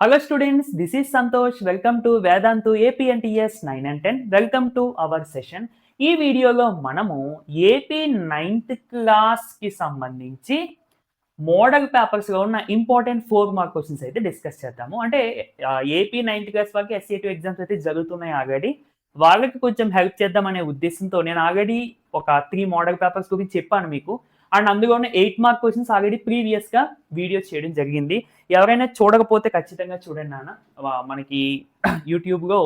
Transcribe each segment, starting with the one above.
Hello students, this is Santosh. Welcome to Vedantu APNTS 9 and 10. Welcome to our session. ఈ వీడియోలో మనము AP 9th క్లాస్కి సంబంధించి model పేపర్స్లో ఉన్న ఇంపార్టెంట్ 4 మార్క్ క్వశ్చన్స్ అయితే డిస్కస్ చేద్దాము. అంటే ఏపీ 9th క్లాస్ వాళ్ళకి SAT ఎగ్జామ్స్ అయితే జరుగుతున్నాయి ఆల్రెడీ. వాళ్ళకి కొంచెం హెల్ప్ చేద్దామనే ఉద్దేశంతో నేను ఆల్రెడీ ఒక 3 మోడల్ పేపర్స్ గురించి చెప్పాను మీకు. అండ్ అందులోనే 8 మార్క్ క్వశ్చన్స్ ఆల్రెడీ ప్రీవియస్గా వీడియోస్ చేయడం జరిగింది. ఎవరైనా చూడకపోతే ఖచ్చితంగా చూడండి నాన్న. మనకి యూట్యూబ్లో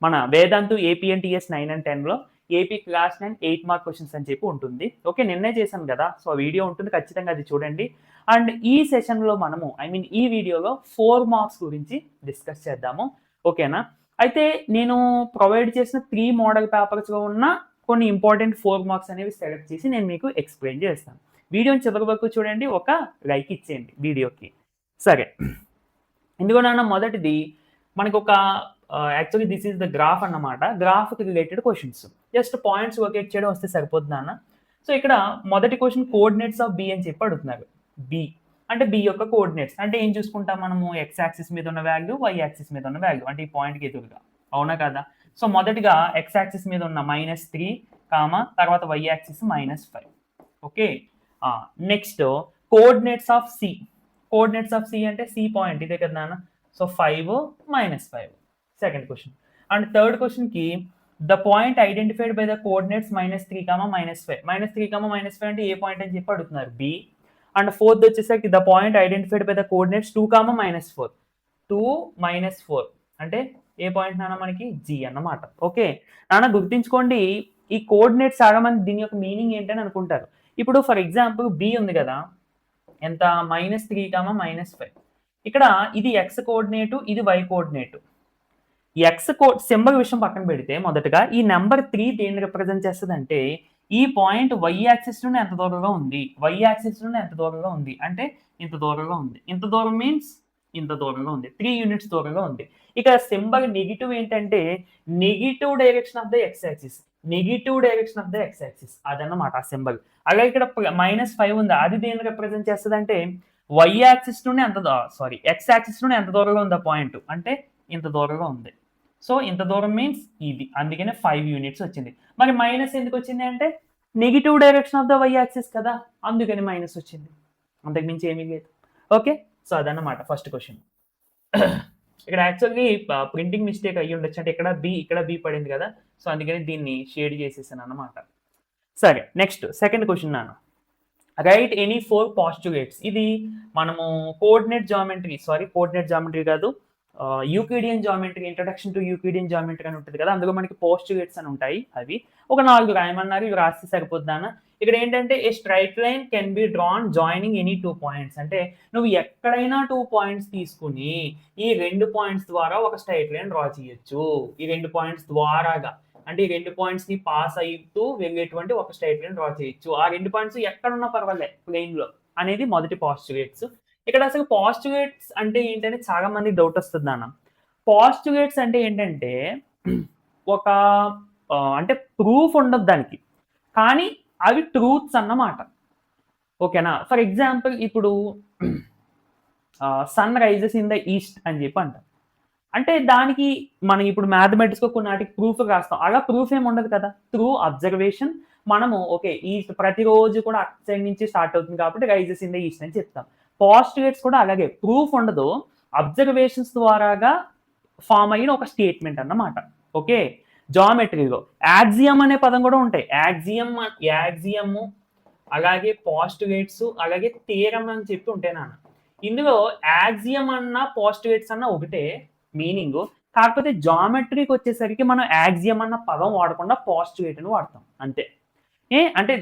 మన వేదాంతు APNTS 9 and 10లో ఏపీ క్లాస్ 9 8 మార్క్ క్వశ్చన్స్ అని చెప్పి ఉంటుంది. ఓకే, నిన్నే చేశాను కదా, సో వీడియో ఉంటుంది, ఖచ్చితంగా అది చూడండి. అండ్ ఈ సెషన్లో మనము ఈ వీడియోలో 4 మార్క్స్ గురించి డిస్కస్ చేద్దాము. ఓకేనా? అయితే నేను ప్రొవైడ్ చేసిన 3 మోడల్ పేపర్స్లో ఉన్న కొన్ని ఇంపార్టెంట్ 4 మార్క్స్ అనేవి సెలెక్ట్ చేసి నేను మీకు ఎక్స్ప్లెయిన్ చేస్తాను. వీడియోని చివరి వరకు చూడండి, ఒక లైక్ ఇచ్చేయండి వీడియోకి. సరే, ఎందుకన్నా మొదటిది మనకు ఒక actually this is the graph అన్నమాట. గ్రాఫ్కి related questions, just points locate చేయడం వస్తే సరిపోతుంది అన్న. సో ఇక్కడ మొదటి క్వశ్చన్ కోఆర్డినేట్స్ ఆఫ్ బి అని చెప్పి అడుగుతున్నారు. బి అంటే బి యొక్క కోఆర్డినేట్స్ అంటే ఏం చూసుకుంటాం మనము? ఎక్స్ యాక్సిస్ మీద ఉన్న వాల్యూ, వై యాక్సిస్ మీద ఉన్న వాల్యూ, అంటే ఈ పాయింట్కి ఎదురుగా, అవునా కదా? సో మొదటిగా ఎక్స్ యాక్సిస్ మీద ఉన్న -3, తర్వాత Y axis -5. Okay, next coordinates of C. Coordinates of C అంటే సి పాయింట్ ఇదే కదా నాన్న. So 5 -5 second question. And third క్వశ్చన్కి the point identified by the coordinates -3, -5. -3, -5 అంటే ఏ పాయింట్ అని చెప్పి అడుగుతున్నారు? బి. అండ్ ఫోర్త్ వచ్చేసరికి the point identified by the coordinates 2, -4. 2, -4 అంటే ఏ పాయింట్ నాన్న? మనకి జి అన్నమాట. ఓకే నాన్న, గుర్తించుకోండి, ఈ కోఆర్డినేట్స్ చాలా మంది దీని యొక్క మీనింగ్ ఏంటని అనుకుంటారు. ఇప్పుడు ఫర్ ఎగ్జాంపుల్ బి ఉంది కదా, ఎంత? -3, -5. ఇక్కడ ఇది ఎక్స్ కోఆర్డినేటు, ఇది వై కోఆర్డినేటు. ఎక్స్ సింబల్ విషయం పక్కన పెడితే మొదటగా ఈ నెంబర్ 3 దేన్ని రిప్రజెంట్ చేస్తుంది అంటే ఈ పాయింట్ వై యాక్సిస్ నుండి ఎంత దూరంగా ఉంది, వై యాక్సిస్ నుండి ఎంత దూరంగా ఉంది అంటే ఇంత దూరంగా ఉంది. ఇంత దూరం మీన్స్ ఇంత దూరంగా ఉంది, 3 యూనిట్స్ దూరంగా ఉంది. ఇక సింబల్ నెగిటివ్ ఏంటంటే negative direction of the X axis, negative direction of the X axis అదన్నమాట ఆ సింబల్. అలాగే ఇక్కడ -5 ఉంది, అది దేన్ని రిప్రజెంట్ చేస్తుంది అంటే వై యాక్సిస్ నుండి ఎక్స్ యాక్సిస్ నుండి ఎంత దూరంగా ఉంది ఆ పాయింట్ అంటే ఇంత దూరంగా ఉంది. సో ఇంత దూరం మీన్స్ ఇది, అందుకనే 5 యూనిట్స్ వచ్చింది. మరి మైనస్ ఎందుకు వచ్చింది అంటే negative direction of the y axis కదా, అందుకని మైనస్ వచ్చింది, అంతకుమించి ఏమీ లేదు. ఓకే, సో అదన్నమాట ఫస్ట్ క్వశ్చన్. ఇక్కడ యాక్చువల్లీ ప్రింటింగ్ మిస్టేక్ అయ్యి ఉండొచ్చు, అంటే ఇక్కడ బి పడింది కదా, సో అందుకని దీన్ని షేడ్ చేసేసాను అన్నమాట. సరే, నెక్స్ట్ సెకండ్ క్వశ్చన్ నాన్న. Right any 4 postulates. ఇది మనము కోఆర్డినేట్ జామెట్రీ కాదు, Euclidean geometry, introduction to Euclidean geometry అని ఉంటుంది కదా, అందులో మనకి పోస్టులేట్స్ అని ఉంటాయి. అవి ఒక 4 రాయమన్నారు, ఇవి రాస్తే సరిపోద్దానా. ఇక్కడ ఏంటంటే a straight line can be drawn joining any 2 points. అంటే నువ్వు ఎక్కడైనా 2 పాయింట్స్ తీసుకుని ఈ 2 పాయింట్స్ ద్వారా ఒక స్ట్రైట్ లైన్ డ్రా చేయొచ్చు. ఈ 2 పాయింట్స్ ద్వారాగా అంటే ఈ 2 పాయింట్స్ ని పాస్ అవుతూ వెళ్ళేటువంటి ఒక స్ట్రైట్ లైన్ డ్రా చేయొచ్చు. ఆ 2 పాయింట్స్ ఎక్కడున్నా పర్వాలే ప్లేన్ లో అనేది మొదటి పాస్టులేట్స్. ఇక్కడ అసలు పాస్టులేట్స్ అంటే ఏంటంటే చాలా మంది డౌట్ వస్తుంది అన్న. పాస్టులేట్స్ అంటే ఏంటంటే ఒక అంటే ప్రూఫ్ ఉండదు దానికి, కానీ అవి ట్రూత్స్ అన్నమాట. ఓకేనా? ఫర్ ఎగ్జాంపుల్ ఇప్పుడు sun rises in the east అని చెప్పి అంటాం. అంటే దానికి మనం ఇప్పుడు మ్యాథమెటిక్స్లో కొన్నిటికి ప్రూఫ్ రాస్తాం, అలా ప్రూఫ్ ఏమి ఉండదు కదా. త్రూ అబ్జర్వేషన్ మనము ఓకే ఈస్ట్ ప్రతిరోజు కూడా అటు సైడ్ నుంచి స్టార్ట్ అవుతుంది కాబట్టి రైజెస్ ఇన్ ద ఈస్ట్ అని చెప్తాం. పాస్టులేట్స్ కూడా అలాగే, ప్రూఫ్ ఉండదు, అబ్జర్వేషన్స్ ద్వారాగా ఫామ్ అయిన ఒక స్టేట్మెంట్ అన్నమాట. ఓకే, జామెట్రీలో యాక్సియం అనే పదం కూడా ఉంటాయి. యాక్సియం అలాగే పాస్టులేట్స్ అలాగే థియరమ్ అని చెప్పి ఉంటాయి నాన్న. ఇందులో యాక్సియం అన్న పాస్టులేట్స్ అన్న ఒకటే మీనింగ్, కాకపోతే జామెట్రీకి వచ్చేసరికి మనం యాక్సియం అన్న పదం వాడకుండా పాస్టులేట్ అని వాడతాం అంతే. అంటే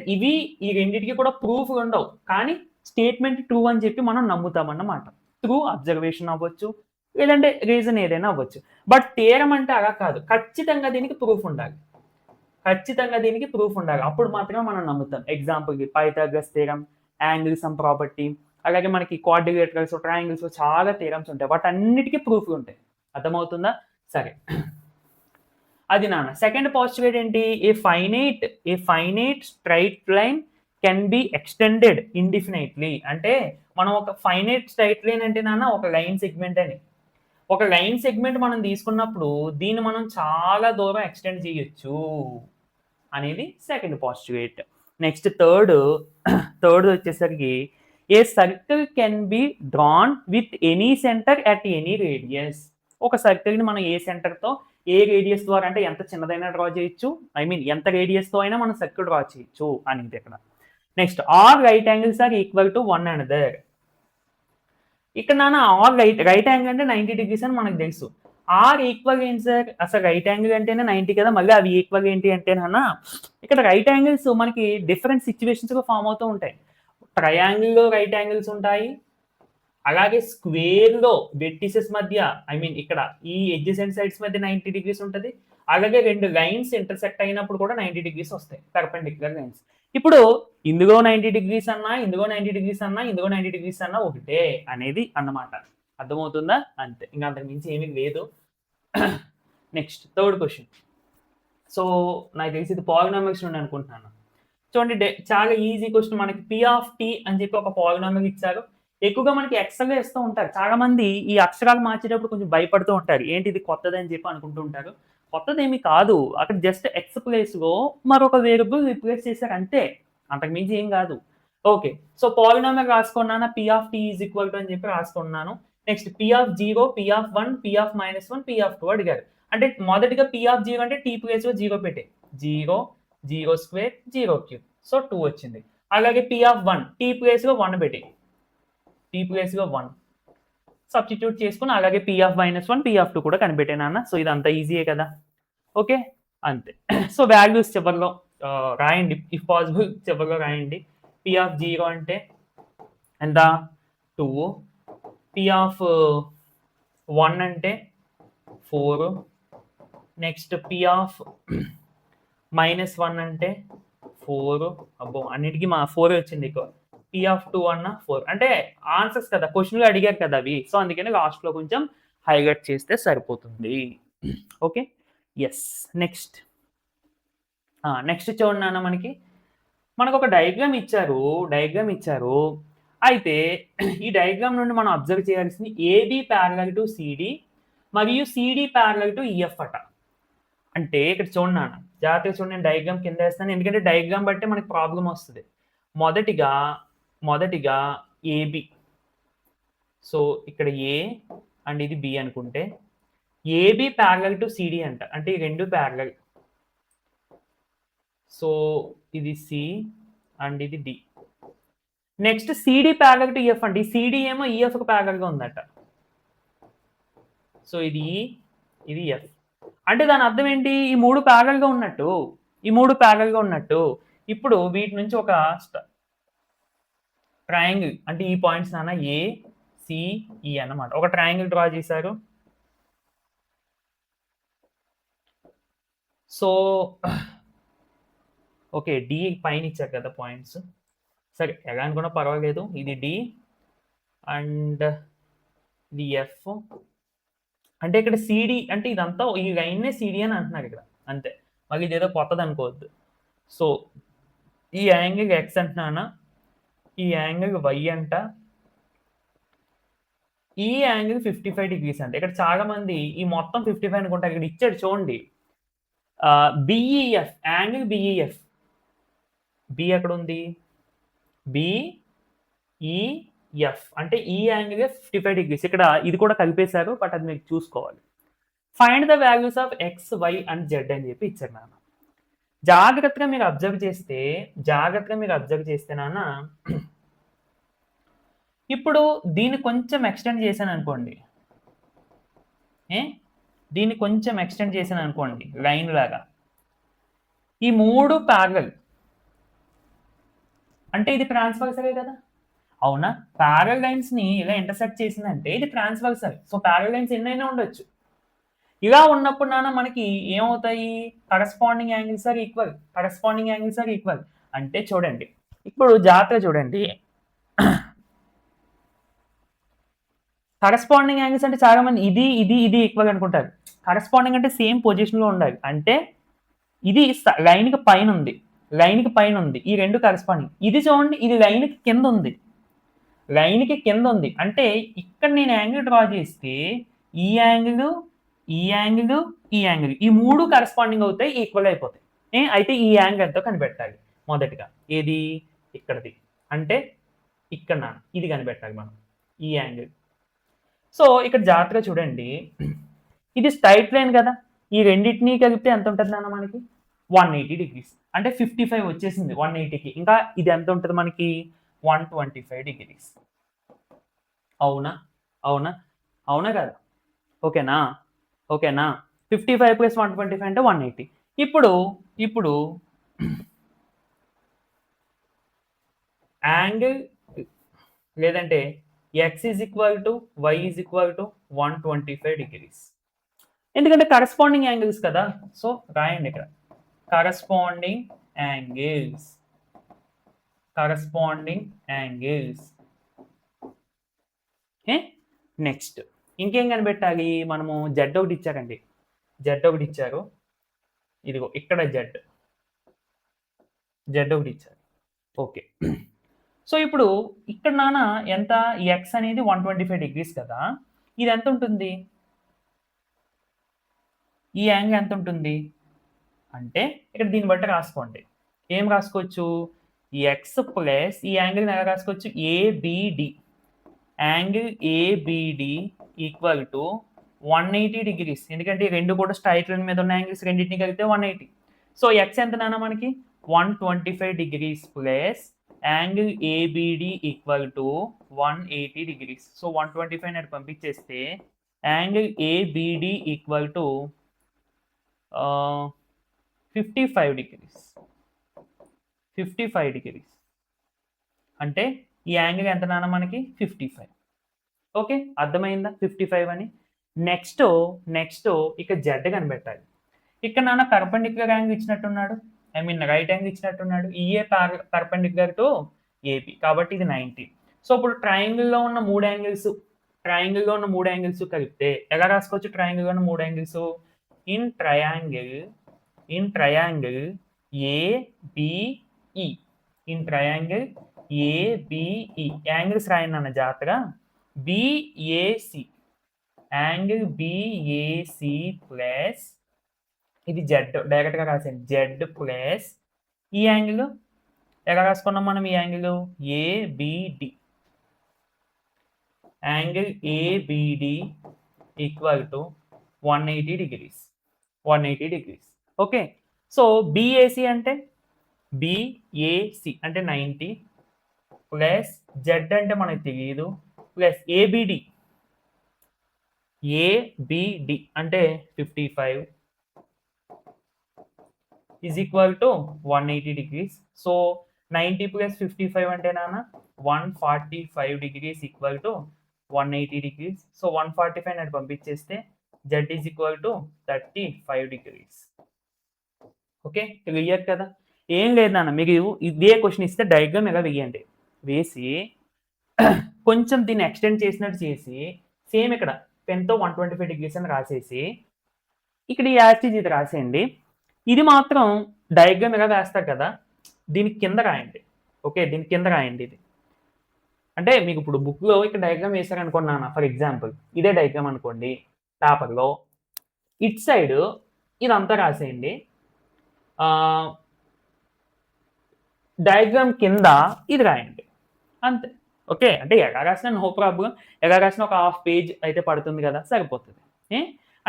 ఈ రెండింటికి కూడా ప్రూఫ్ ఉండవు, కానీ స్టేట్మెంట్ ట్రూ అని చెప్పి మనం నమ్ముతామన్నమాట. త్రూ అబ్జర్వేషన్ అవ్వచ్చు, లేదంటే రీజన్ ఏదైనా అవ్వచ్చు. బట్ థియరమ్ అంటే అలా కాదు, ఖచ్చితంగా దీనికి ప్రూఫ్ ఉండాలి, అప్పుడు మాత్రమే మనం నమ్ముతాం. ఎగ్జాంపుల్కి Pythagoras theorem, angle sum property, అలాగే మనకి క్వాడ్రిలేటరల్స్, ట్రయాంగిల్స్ చాలా థియరమ్స్ ఉంటాయి, వాటి అన్నిటికీ ప్రూఫ్ ఉంటాయి. అర్థమవుతుందా? సరే, అది నాన్న. సెకండ్ పాస్టులేట్ ఏంటి? A finite straight line can be extended indefinitely. అంటే మనం ఒక ఫైనైట్ స్ట్రైట్ లైన్ అంటే నాన్న ఒక లైన్ సెగ్మెంట్ అని, ఒక లైన్ సెగ్మెంట్ మనం తీసుకున్నప్పుడు దీన్ని మనం చాలా దూరం ఎక్స్టెండ్ చేయొచ్చు అనేది సెకండ్ పాస్టులేట్. నెక్స్ట్ థర్డ్ వచ్చేసరికి a circle can be drawn with any centre at any radius. ఒక సర్కిల్ని మనం ఏ సెంటర్తో ఏ రేడియస్ ద్వారా అంటే ఎంత చిన్నదైనా డ్రా చేయొచ్చు, ఐ మీన్ ఎంత రేడియస్తో అయినా మనం సర్కిల్ డ్రా చేయొచ్చు అనేది ఇక్కడ. Next all right angles are equal to one another. ఇక్కడ నాన్న ఆల్ రైట్ యాంగిల్ అంటే 90 degrees అని మనకు తెలుసు. ఆర్ ఈక్వల్ ఏంటి సార్? అసలు రైట్ యాంగిల్ అంటేనే 90 కదా, మళ్ళీ అవి ఈక్వల్ ఏంటి అంటేనన్నా ఇక్కడ రైట్ యాంగిల్స్ మనకి డిఫరెంట్ సిచ్యువేషన్స్గా ఫామ్ అవుతూ ఉంటాయి. ట్రయాంగిల్లో రైట్ యాంగిల్స్ ఉంటాయి, అలాగే స్క్వేర్లో వెర్టిసెస్ మధ్య ఐ మీన్ ఇక్కడ ఈ ఎడ్జెసెంట్ సైడ్స్ మధ్య 90 degrees ఉంటుంది, అలాగే రెండు లైన్స్ ఇంటర్సెక్ట్ అయినప్పుడు కూడా 90 degrees వస్తాయి, పర్పెండిక్యులర్ లైన్స్. ఇప్పుడు ఇందులో 90 degrees అన్నా, ఇందులో 90 degrees అన్నా, ఇందులో 90 degrees అన్నా ఒకటే అనేది అన్నమాట. అర్థమవుతుందా? అంతే, ఇంకా అంతకు మించి ఏమీ లేదు. Next third question. సో నాకు తెలిసి ఇది పాలినామిల్స్ నుండి అనుకుంటున్నాను. చూడండి, చాలా ఈజీ క్వశ్చన్. మనకి పి ఆఫ్ టీ అని చెప్పి ఒక పాలినామిల్ ఇచ్చారు. ఎక్కువగా మనకి ఎక్స్గా ఇస్తూ ఉంటారు. చాలా మంది ఈ అక్షరాలు మార్చేటప్పుడు కొంచెం భయపడుతూ ఉంటారు, ఏంటి ఇది కొత్తది అని చెప్పి అనుకుంటూ ఉంటారు. కొత్తదేమి కాదు, అక్కడ జస్ట్ ఎక్స్ ప్లేస్లో మరొక వేరియబుల్ రిప్లేస్ చేశారు అంతే, అంతకు మించి ఏం కాదు. ఓకే, సో పాలినామిల్ రాసుకున్నాను, P of T is equal to అని చెప్పి రాసుకున్నాను. Next P of 0, P of 1, P of -1, P of 2 అడిగారు. అంటే మొదటిగా పి ఆఫ్ 0 అంటే టీ ప్లేస్లో 0 పెట్టే, 0, 0 స్క్వేర్, 0 క్యూబ్, సో 2 వచ్చింది. అలాగే పి ఆఫ్ 1 టీ ప్లేస్లో 1 పెట్టే, టీ ప్లేస్లో 1 సబ్స్టిట్యూట్ చేసుకుని, అలాగే పి ఆఫ్ -1, పి ఆఫ్ 2 కూడా కనిపెట్టానన్న. సో ఇదంతా ఈజీయే కదా, ఓకే అంతే. సో వాల్యూస్ చివరిలో రాయండి, ఇఫ్ పాసిబుల్ చివరిలో రాయండి. పి ఆఫ్ 0 అంటే ఎంత? 2. పి ఆఫ్ 1 అంటే 4. నెక్స్ట్ పి ఆఫ్ -1 అంటే 4. అబ్బో, అన్నిటికీ మా 4 వచ్చింది ఎక్కువ. పి ఆఫ్ 2 అన్న 4. అంటే ఆన్సర్స్ కదా, క్వశ్చన్లు అడిగారు కదా అవి, సో అందుకని లాస్ట్లో కొంచెం హైలైట్ చేస్తే సరిపోతుంది. Okay, yes. నెక్స్ట్ చూడండి నాన్న, మనకు ఒక డయాగ్రామ్ ఇచ్చారు. అయితే ఈ డయాగ్రామ్ నుండి మనం అబ్జర్వ్ చేయాల్సింది ఏబి ప్యారలల్ టు సిడి మరియు సిడి ప్యారలల్ టు ఈఎఫ్ అట. అంటే ఇక్కడ చూడండి నాన్న, జాగ్రత్తగా చూడండి, నేను డయాగ్రామ్ కింద వేస్తాను, ఎందుకంటే డయాగ్రామ్ బట్టి మనకి ప్రాబ్లం వస్తుంది. మొదటిగా ఏబి, సో ఇక్కడ ఏ అండ్ ఇది బి అనుకుంటే, ఏబి ప్యారలల్ టు సిడి అంట, అంటే ఈ రెండు ప్యారలల్. సో ఇది సి అండ్ ఇది D. Next CD parallel to EF అంటే ఈ సిడి ఏమో ఈఎఫ్కి ప్యారలల్గా ఉందట. సో ఇది ఈ, ఇది ఎఫ్. అంటే దాని అర్థం ఏంటి? ఈ మూడు ప్యారలల్గా ఉన్నట్టు. ఇప్పుడు వీటి నుంచి ఒక ట్రయాంగిల్, అంటే ఈ పాయింట్స్ నాన్న ఏ, సి, ఈ అన్నమాట, ఒక ట్రయాంగిల్ డ్రా చేశారు. సో ఓకే, డి పైన ఇచ్చారు కదా పాయింట్స్, సరే ఎలా అనుకున్నా పర్వాలేదు. ఇది డి అండ్ ఇది ఎఫ్. అంటే ఇక్కడ సిడి అంటే ఇదంతా ఈ లైన్నే సిడి అని అంటున్నారు ఇక్కడ, అంతే, మళ్ళీ ఇదేదో కొత్తది అనుకోవద్దు. సో ఈ యాంగిల్ ఎక్స్ అంటున్నానా, ఈ యాంగిల్ వై అంట, ఈ యాంగిల్ 55 degrees అంట. ఇక్కడ చాలా మంది ఈ మొత్తం 55 అనుకుంటారు, ఇక్కడ ఇచ్చాడు చూడండి, బిఈఎఫ్, యాంగిల్ బిఈఎఫ్. బి ఎక్కడ ఉంది? బిఈఎఫ్ అంటే ఈ యాంగిల్ 55 degrees. ఇక్కడ ఇది కూడా కలిపేశారు, బట్ అది మీకు చూసుకోవాలి. Find the values of x, y and z అని చెప్పి ఇచ్చారు నాన్న. జాగ్రత్తగా మీరు అబ్జర్వ్ చేస్తే నాన్న, ఇప్పుడు దీన్ని కొంచెం ఎక్స్టెండ్ చేశాను అనుకోండి, లైన్ లాగా. ఈ మూడు ప్యారలల్ అంటే ఇది ట్రాన్స్వర్సలే కదా, అవునా? ప్యారలల్ లైన్స్ ని ఇలా ఇంటర్సెక్ట్ చేసిందంటే ఇది ట్రాన్స్వర్సల్. సో ప్యారలల్ లైన్స్ ఎన్నైనా ఉండొచ్చు. ఇలా ఉన్నప్పుడు నాన్న మనకి ఏమవుతాయి? Corresponding angles are equal. అంటే చూడండి, ఇప్పుడు జాగ్రత్తగా చూడండి, కరస్పాండింగ్ యాంగిల్స్ అంటే చాలా మంది ఇది ఈక్వల్ అనుకుంటారు. కరస్పాండింగ్ అంటే సేమ్ పొజిషన్లో ఉండాలి. అంటే ఇది లైన్కి పైన ఉంది, ఈ రెండు కరస్పాండింగ్. ఇది చూడండి, ఇది లైన్కి కింద ఉంది. అంటే ఇక్కడ నేను యాంగిల్ డ్రా చేస్తే ఈ యాంగిల్ ఈ యాంగిల్ ఈ యాంగిల్ ఈ మూడు కరస్పాండింగ్ అవుతాయి, ఈక్వల్ అయిపోతాయి. అయితే ఈ యాంగిల్ ఎంతో కనిపెట్టాలి మొదటిగా. ఏది ఇక్కడది అంటే ఇక్కడ ఇది కనిపెట్టాలి మనం, ఈ యాంగిల్. సో ఇక్కడ జాగ్రత్తగా చూడండి, ఇది స్ట్రైట్ లైన్ కదా, ఈ రెండింటినీ కలిపితే ఎంత ఉంటుంది నాన్న మనకి 180 డిగ్రీస్. అంటే 55 వచ్చేసింది 180కి. ఇంకా ఇది ఎంత ఉంటుంది మనకి 125 డిగ్రీస్. అవునా అవునా అవునా కదా? ఓకేనా ఓకేనా 55 ప్లస్ 125 అంటే 180. ఇప్పుడు యాంగిల్ లేదంటే x is equal to y is equal to 125 degrees. ఎందుకంటే కరస్పాండింగ్ యాంగిల్స్ కదా. సో రాయండి ఇక్కడ కరస్పాండింగ్ యాంగిల్స్. నెక్స్ట్ ఇంకేం కనిపెట్టాలి మనము? జెడ్ ఒకటి ఇచ్చారండి, జెడ్ ఒకటి ఇచ్చారు. ఇదిగో ఇక్కడ జెడ్ ఒకటి ఇచ్చారు. ఓకే. సో ఇప్పుడు ఇక్కడ నాన్న ఎంత, ఎక్స్ అనేది 125 డిగ్రీస్ కదా, ఇది ఎంత ఉంటుంది, ఈ యాంగిల్ ఎంత ఉంటుంది అంటే ఇక్కడ దీన్ని బట్టి రాసుకోండి. ఏం రాసుకోవచ్చు? ఎక్స్ ప్లస్ ఈ యాంగిల్ని ఎలా రాసుకోవచ్చు? ABD. Angle ABD equal to 180 degrees. ఎందుకంటే ఈ రెండు కూడా స్ట్రైట్ లైన్ మీద ఉన్న యాంగిల్స్ రెండింటిని కలిపితే 180. సో ఎక్స్ ఎంత నాన్న మనకి 125 degrees plus angle ABD equal to 180 degrees. So 125 నేను పంపించేస్తే angle ABD equal to 55 degrees. 55 degrees అంటే ఈ యాంగిల్ ఎంత నాన్న మనకి 55. ఓకే, అర్థమైందా 55 అని? నెక్స్ట్ ఇక్కడ జెడ్ కనిపెట్టాలి. ఇక్కడ నాన్న పర్పెండిక్యులర్ యాంగిల్ ఇచ్చినట్టున్నాడు, ఐ మీన్ రైట్ యాంగిల్ ఇచ్చినట్టున్నాడు. ఈఏ పర్పెండిక్యులర్ టు ఏబి కాబట్టి ఇది 90. సో ఇప్పుడు ట్రయాంగిల్లో ఉన్న మూడు యాంగిల్స్ కలిపితే ఎలా రాసుకోవచ్చు? ట్రయాంగిల్లో ఉన్న మూడు angles in triangle ABE. In triangle ABE angles రాయండి అన్న జాగ్రత్తగా. బిఏసి యాంగిల్ బిఏసి ప్లస్ ఇది జెడ్ డైరెక్ట్గా రాసేయండి, జెడ్ ప్లస్ ఈ యాంగిల్ ఎలా రాసుకున్నాం మనం? ఈ angle ABD. Angle ABD equal to 180 degrees. 180 degrees. Okay, so BAC అంటే 90 ప్లస్ జెడ్ అంటే మనకు తెలియదు ప్లస్ ఏబిడి అంటే 55 is equal to 180 degrees. So 90 plus 55 అంటే నాన్న 145 degrees equal to 180 degrees. So 145 నేను పంపించేస్తే Z is equal to 35 degrees. Okay, clear కదా? ఏం లేదు నాన్న, మీకు ఇదే క్వశ్చన్ ఇస్తే డయాగ్రామ్ ఎలా వేయండి, వేసి కొంచెం దీన్ని ఎక్స్టెండ్ చేసినట్టు చేసి సేమ్ ఇక్కడ పెన్తో 125 డిగ్రీస్ అని రాసేసి ఇక్కడ ఈ యాస్టీజ్ ఇది రాసేయండి. ఇది మాత్రం డయాగ్రామ్ ఎలా వేస్తారు కదా, దీనికి కింద రాయండి. ఓకే, దీని కింద రాయండి. ఇది అంటే మీకు ఇప్పుడు బుక్లో ఇక్కడ డయాగ్రామ్ వేసారనుకోండి నాన్న, ఫర్ ఎగ్జాంపుల్ ఇదే డయాగ్రామ్ అనుకోండి, పేపర్లో ఇట్ సైడ్ ఇదంతా రాసేయండి, డయాగ్రామ్ కింద ఇది రాయండి, అంతే. ఓకే, అంటే ఎలా రాసినా నో ప్రాబ్లం, ఎలా రాసినా ఒక హాఫ్ పేజ్ అయితే పడుతుంది కదా, సరిపోతుంది.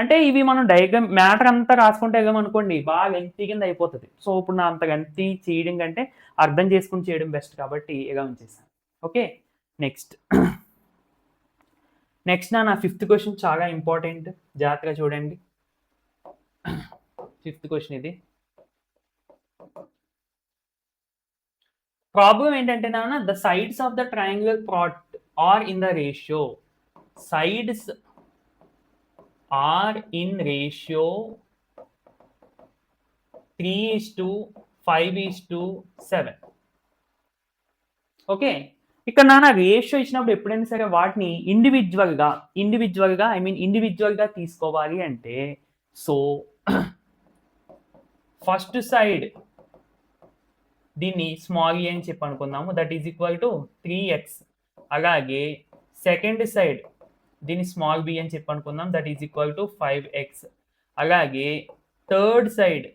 అంటే ఇవి మనం డయాగ్రామ్ మ్యాటర్ అంతా రాసుకుంటే వెళ్ళామనుకోండి బాగా లెంగ్తీ కింద అయిపోతుంది. సో ఇప్పుడు నా అంత లెంగ్తీ చేయడం కంటే అర్థం చేసుకుని చేయడం బెస్ట్ కాబట్టి ఇలా ఉంచేసాను. ఓకే, నెక్స్ట్ నా 5th క్వశ్చన్ చాలా ఇంపార్టెంట్, జాగ్రత్తగా చూడండి. 5th క్వశ్చన్ ఇది. ప్రాబ్లం ఏంటంటే నాన్న, the sides of the triangular part are in the ratio, sides are in ratio 3:5:7. Okay, ఇక్కడ నాన్న రేషియో ఇచ్చినప్పుడు ఎప్పుడైనా సరే వాటిని ఇండివిజువల్గా తీసుకోవాలి అంటే, సో ఫస్ట్ సైడ్ దీన్ని స్మాల్ ఏ అని చెప్పి అనుకుందాము, that is equal to 3x. అలాగే సెకండ్ సైడ్ దీన్ని స్మాల్ బి అని చెప్పి అనుకుందాం, that is equal to 5x. అలాగే థర్డ్ సైడ్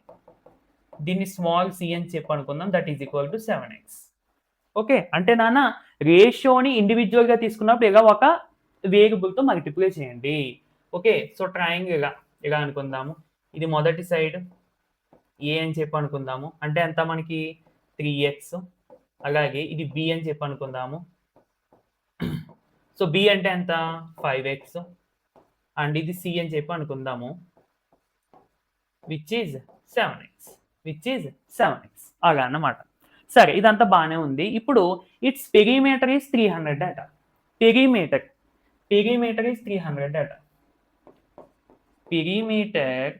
దీన్ని స్మాల్ సి అని చెప్పి అనుకుందాం, that is equal to 7x. Okay, అంటే నాన్న రేషియోని ఇండివిజువల్గా తీసుకున్నప్పుడు ఇలా ఒక వేరియబుల్తో మల్టిప్లై చేయండి. ఓకే, సో ట్రయాంగిల్ ఇలా అనుకుందాము. ఇది మొదటి సైడ్ ఏ అని చెప్పి అనుకుందాము, అంటే ఎంత మనకి 3x. అలాగే ఇది బి అని చెప్పి అనుకుందాము. సో బి అంటే ఎంత 5x. అండ్ ఇది సి అని చెప్పి అనుకుందాము, విచ్ ఈజ్ 7x. అలా అన్నమాట. సరే, ఇదంతా బాగానే ఉంది. ఇప్పుడు ఇట్స్ పెరిమీటర్ ఈజ్ 300 అట. పెరిమీటర్ ఈజ్ 300 అట. Perimeter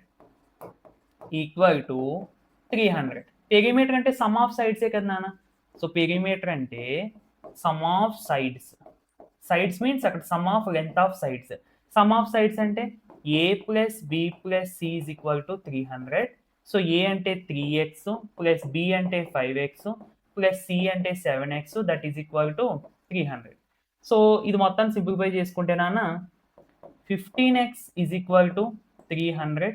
equal to 300. పెరిమీటర్ అంటే సమ్ ఆఫ్ సైడ్సే కదా నాన్న. సో పెరిమీటర్ అంటే సమ్ ఆఫ్ సైడ్స్ మీన్స్ అక్కడ sum of length of sides. Sum of sides అంటే a plus B plus C is equal to 300. So A అంటే 3x plus B అంటే 5x plus C అంటే 7x, that is equal to 300. So ఇది మొత్తం simplify చేసుకుంటే నాన్న 15x is equal to 300,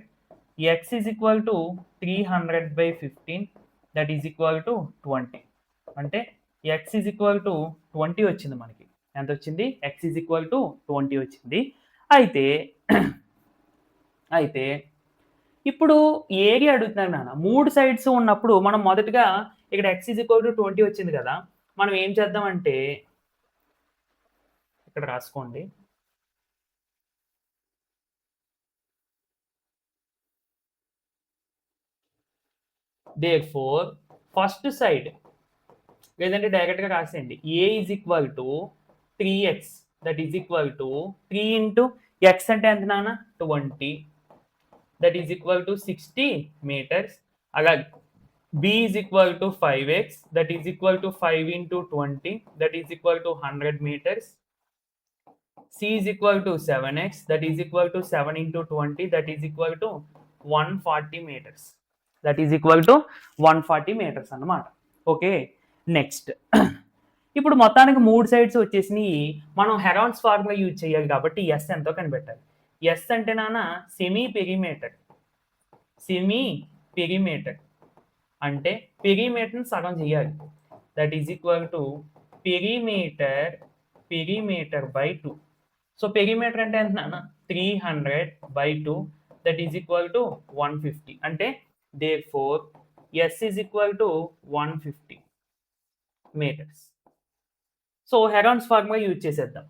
x is equal to 300/15, that is equal to 20. అంటే x is equal to 20 వచ్చింది మనకి. ఎంత వచ్చింది? x ఈజ్ ఈక్వల్ టు 20 వచ్చింది. అయితే ఇప్పుడు ఏరియా అడుగుతున్నాను నాన్న. 3 సైడ్స్ ఉన్నప్పుడు మనం మొదటగా ఇక్కడ x ఈజ్ ఈక్వల్ టు 20 వచ్చింది కదా, మనం ఏం చేద్దామంటే ఇక్కడ రాసుకోండి. therefore ఫస్ట్ సైడ్ లేదంటే డైరెక్ట్గా రాసేయండి. a is equal to 3x, that is equal to 3 into x అంటే ఎంత నాన్న 20, that is equal to 60 meters. అలాగే b is equal to 5x, that is equal to 5 into 20, that is equal to 100 meters. c is equal to 7x, that is equal to 7 into 20, that is equal to 140 meters. That is equal to 140 meters అన్నమాట. Okay, next ఇప్పుడు మొత్తానికి 3 sides వచ్చేసినాయి. మనం Heron's formula use చేయాలి కాబట్టి yes ఎంతో కనిపెట్టాలి. Yes అంటే నాన్న సెమీ పెరిమీటర్ అంటే పెరిమీటర్ని సగం చేయాలి. That is equal to perimeter by 2. So perimeter అంటే ఎంత నాన్న 300/2, దట్ ఈజ్ ఈక్వల్ టు 150. అంటే therefore s is equal to 150 meters. So Heron's formula use చేసేద్దాం.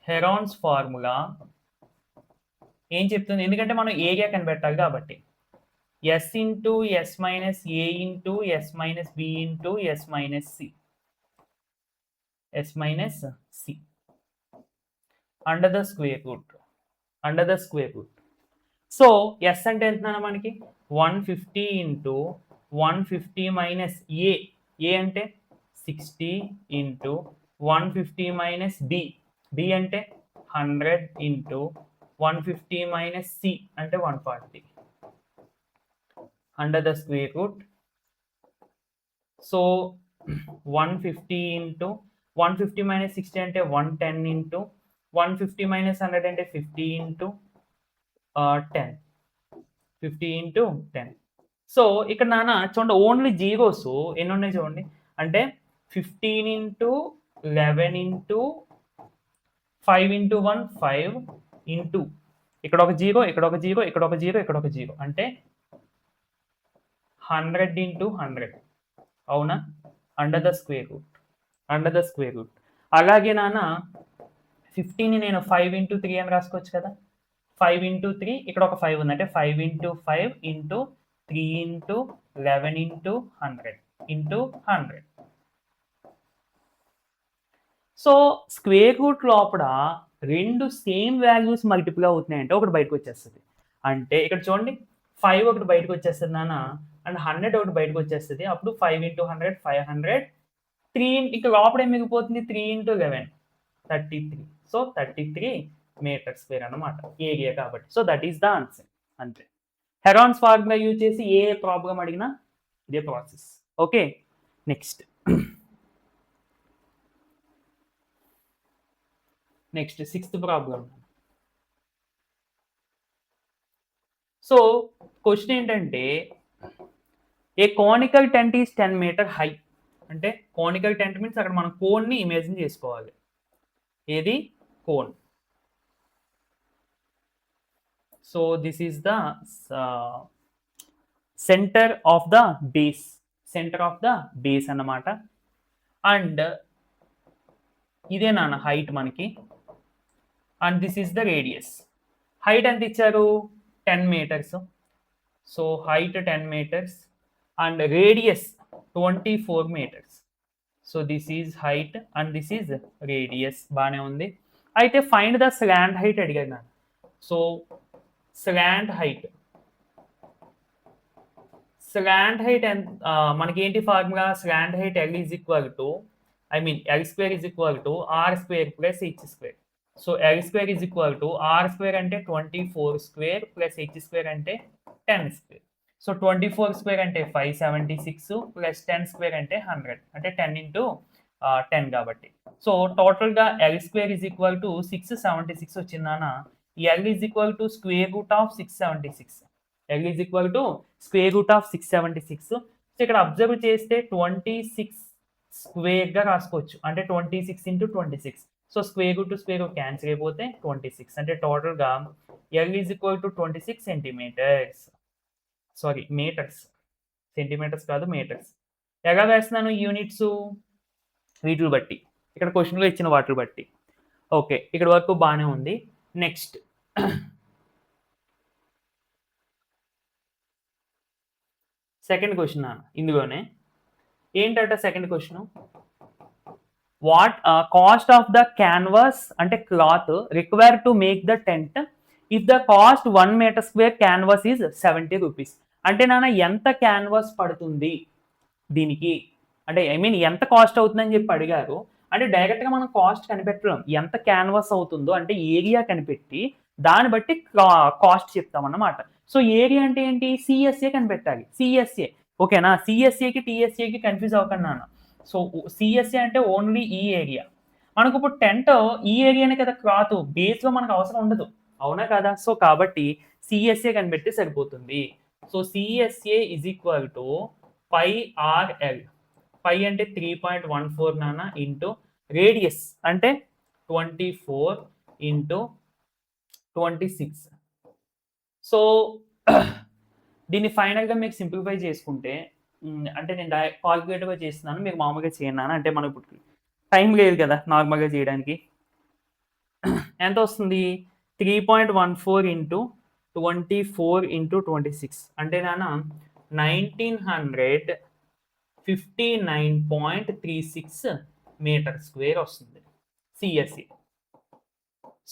హెరాన్స్ ఫార్ములా ఏం చెప్తుంది? ఎందుకంటే మనం ఏరియా కనిపెట్టాలి కాబట్టి s into s minus a into s minus b into s minus c under the square root. So s అంటే ఎంత మనకి 150 ఇంటూ 150 మైనస్ ఏ అంటే 60 ఇంటూ 150 మైనస్ బి అంటే 100 ఇంటూ 150 మైనస్ సి అంటే 140 under the square root. So 150 into 150 minus 60 అంటే 110 into 150 minus 100 అంటే 50 into 10. So ఇక్కడ నాన్న చూడండి, ఓన్లీ జీరోస్ ఎన్ని ఉన్నాయి చూడండి. అంటే 15 ఇంటూ 11 ఇంటూ 5 ఇంటూ 1 5 ఇంటూ ఇక్కడ ఒక జీరో, ఇక్కడ ఒక జీరో, ఇక్కడ ఒక జీరో, ఇక్కడ ఒక జీరో, అంటే 100 ఇంటూ 100. అవునా? Under the square route. అలాగే నాన్న 15ని నేను 5 ఇంటూ 3 అని రాసుకోవచ్చు కదా. 5 ఇంటూ 3, ఇక్కడ ఒక 5 ఉంది, అంటే 5 into 5 into 3 into 11 into 100 into 100. So square route లోపల రెండు సేమ్ వాల్యూస్ మల్టిపుల్ అవుతున్నాయి అంటే ఒకటి బయటకు వచ్చేస్తుంది. అంటే ఇక్కడ చూడండి 5 ఒకటి బయటకు వచ్చేస్తుంది నాన్న, అండ్ 100 ఒకటి బయటకు వచ్చేస్తుంది. అప్పుడు 5 ఇంటూ 100 500, 3 ఇక్కడ లోపల ఏం మిగిలిపోతుంది 3 ఇంటూ 11 33. సో 33 మీటర్ స్క్వేర్ అన్నమాట ఏరియా కాబట్టి. So that is the answer. అంతే. హెరాన్స్ ఫార్ములా యూజ్ చేసి ఏ ప్రాబ్లం అడిగినా ఇదే process. Okay, next next 6th problem. So question ఏంటంటే a conical tent is 10 metre high. అంటే కోనికల్ టెంట్ మీన్స్ అక్కడ మనం కోన్ని ఇమేజిన్ చేసుకోవాలి. ఏది cone. So this is the centre of the base. Centre of the base అన్నమాట. And ఇదే నాన్న హైట్ మనకి. And this is the radius. Height ఎంత ఇచ్చారు? 10 meters. So height 10 meters and radius 24 meters. So this is height and this is radius. బాగానే ఉంది. అయితే find the slant height అడిగాను నాకు. సో స్లాంట్ హైట్ మనకి ఏంటి formula? Slant height L is equal to L square is equal to R square plus H square. So L square is equal to R square అంటే 24 square plus H square అంటే 10 square. So 24 square అంటే 576 plus 10 square అంటే 100 అంటే 10 into 10 కాబట్టి. So టోటల్గా L square is equal to 676 వచ్చిందానా. L is equal to square root of 676. L is equal to square root of 676. So ఇక్కడ observe చేస్తే 26 స్క్వేర్గా రాసుకోవచ్చు. అంటే 26 into 26. So square root to square root cancel అయిపోతే 26. అంటే టోటల్గా L is equal to 26 centimeters. Sorry meters. Centimeters కాదు meters. ఎలా వేస్తున్నాను యూనిట్స్? వీటిని బట్టి, ఇక్కడ క్వశ్చన్లో ఇచ్చిన వాటిని బట్టి. ఓకే, ఇక్కడ వరకు బాగానే ఉంది. నెక్స్ట్ సెకండ్ క్వశ్చన్ ఇందులోనే ఏంటంటే second question, what cost of the canvas అంటే cloth require to make the tent if the cost 1 metre square canvas is 70 rupees. అంటే నాన్న ఎంత క్యాన్వాస్ పడుతుంది దీనికి, అంటే ఎంత కాస్ట్ అవుతుందని చెప్పి అడిగారు. అంటే డైరెక్ట్గా మనం కాస్ట్ కనిపెట్టలేం. ఎంత క్యాన్వాస్ అవుతుందో అంటే ఏరియా కనిపెట్టి దాన్ని బట్టి కాస్ట్ చెప్తామన్నమాట. సో ఏరియా అంటే ఏంటి? సిఎస్ఏ కనిపెట్టాలి. సిఎస్ఏ ఓకేనా. సిఎస్ఏకి టీఎస్ఏకి కన్ఫ్యూజ్ అవ్వకండి నాన్న. సో సిఎస్ఏ అంటే ఓన్లీ ఈ ఏరియా. మనకు ఇప్పుడు టెంట్ ఈ ఏరియానే కదా క్లాత్, బేస్లో మనకు అవసరం ఉండదు, అవునా కదా. సో కాబట్టి సిఎస్ఏ కనిపెట్టి సరిపోతుంది. So CSA is equal to πRL. పై అంటే 3.14 నాన్న ఇంటూ రేడియస్ అంటే 24 ఇంటూ 26. సో దీన్ని ఫైనల్గా మీకు సింప్లిఫై చేసుకుంటే అంటే నేను కాల్కులేటర్గా చేస్తున్నాను, మీకు మామూలుగా చేయను. అంటే మనం ఇప్పుడు టైం లేదు కదా నార్మల్గా చేయడానికి. ఎంత వస్తుంది? 3.14 ఇంటూ 24 ఇంటూ 26 అంటే నాన్న 1959.36 మీటర్ స్క్వేర్ వస్తుంది CSC.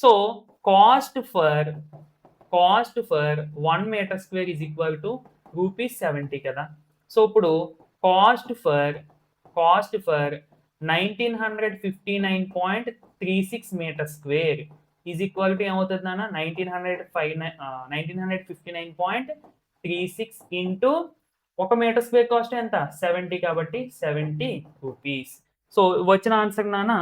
So cost for 1 metre square is equal to ₹70 కదా. సో ఇప్పుడు cost for 1959.36 meter square is equal to ఏమవుతుంది నాన్న? 1959.36 ఇంటూ 1 మీటర్ స్క్వేర్ కాస్ట్ ఎంత? 70 కాబట్టి 70 రూపీస్. సో వచ్చిన ఆన్సర్ నాన్న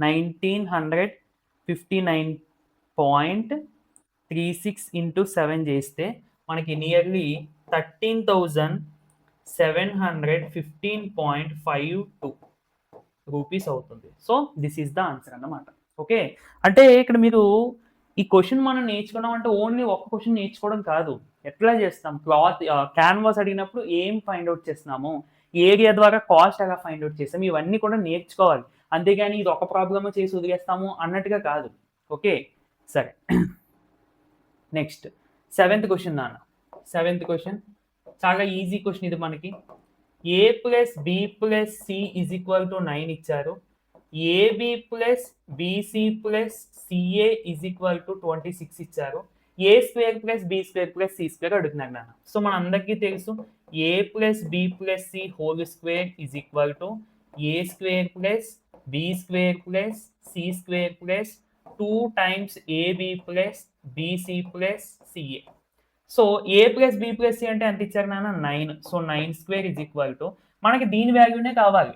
1959.36 ఇంటూ 7 చేస్తే మనకి నియర్లీ 13,715.52 రూపీస్ అవుతుంది. So this is the answer అన్నమాట. ఓకే, అంటే ఇక్కడ మీరు ఈ క్వశ్చన్ మనం నేర్చుకున్నాం అంటే ఓన్లీ ఒక్క క్వశ్చన్ నేర్చుకోవడం కాదు. ఎట్లా చేస్తాం? క్లాత్ క్యాన్వాస్ అడిగినప్పుడు ఏం ఫైండ్ అవుట్ చేస్తున్నాము, ఏరియా ద్వారా కాస్ట్ ఎలా ఫైండ్ అవుట్ చేస్తాము, ఇవన్నీ కూడా నేర్చుకోవాలి. అంతేగాని ఇది ఒక ప్రాబ్లమ్ చేసి వదిలేస్తాము అన్నట్టుగా కాదు. ఓకే సరే. నెక్స్ట్ 7th క్వశ్చన్ నాన్న. 7th క్వశ్చన్ చాలా ఈజీ క్వశ్చన్ ఇది మనకి. A plus B plus C is equal to 9 ఇచ్చారు. AB plus BC plus CA is equal to 26 ఇచ్చారు. A square plus B square plus C square అడుగుతున్నారు నాన్న. So మన అందరికీ తెలుసు A plus B plus C whole square is equal to A square plus B square plus C square plus 2 times AB plus BC plus CA. So A plus B plus C అంటే ఎంత ఇచ్చారు నాన్న? 9. So 9 square is equal to మనకి దీని వాల్యూనే కావాలి.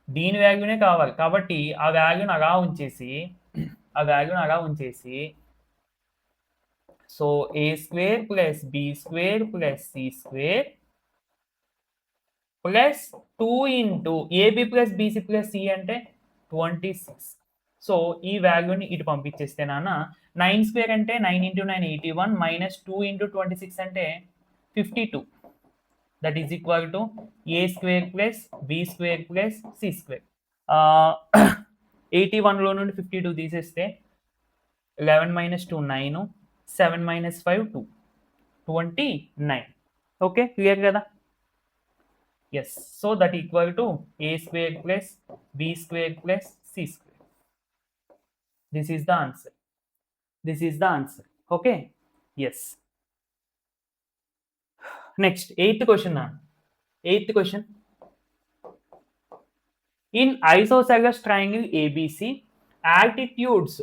దీని వాల్యూనే కావాలి. కాబట్టి ఆ వాల్యూని అలా ఉంచేసి so A square plus B square plus C square plus 2 into AB plus BC plus C అంటే 26. సో ఈ వాల్యూని ఇటు పంపించేస్తే నాన్న 9 స్క్వేర్ అంటే 9 ఇంటూ 9 81 మైనస్ 2 ఇంటూ 26 అంటే 52. That is equal to A square plus B square plus C square. 81లో నుండి 52 తీసేస్తే 11 మైనస్ 2 9, 7 మైనస్ 5 2, 29. ఓకే, క్లియర్ కదా? Yes, so that equal to a square plus b square plus c square. This is the answer. This is the answer. Okay? Yes. Next, eighth question now. Eighth question. In isosceles triangle ABC, altitudes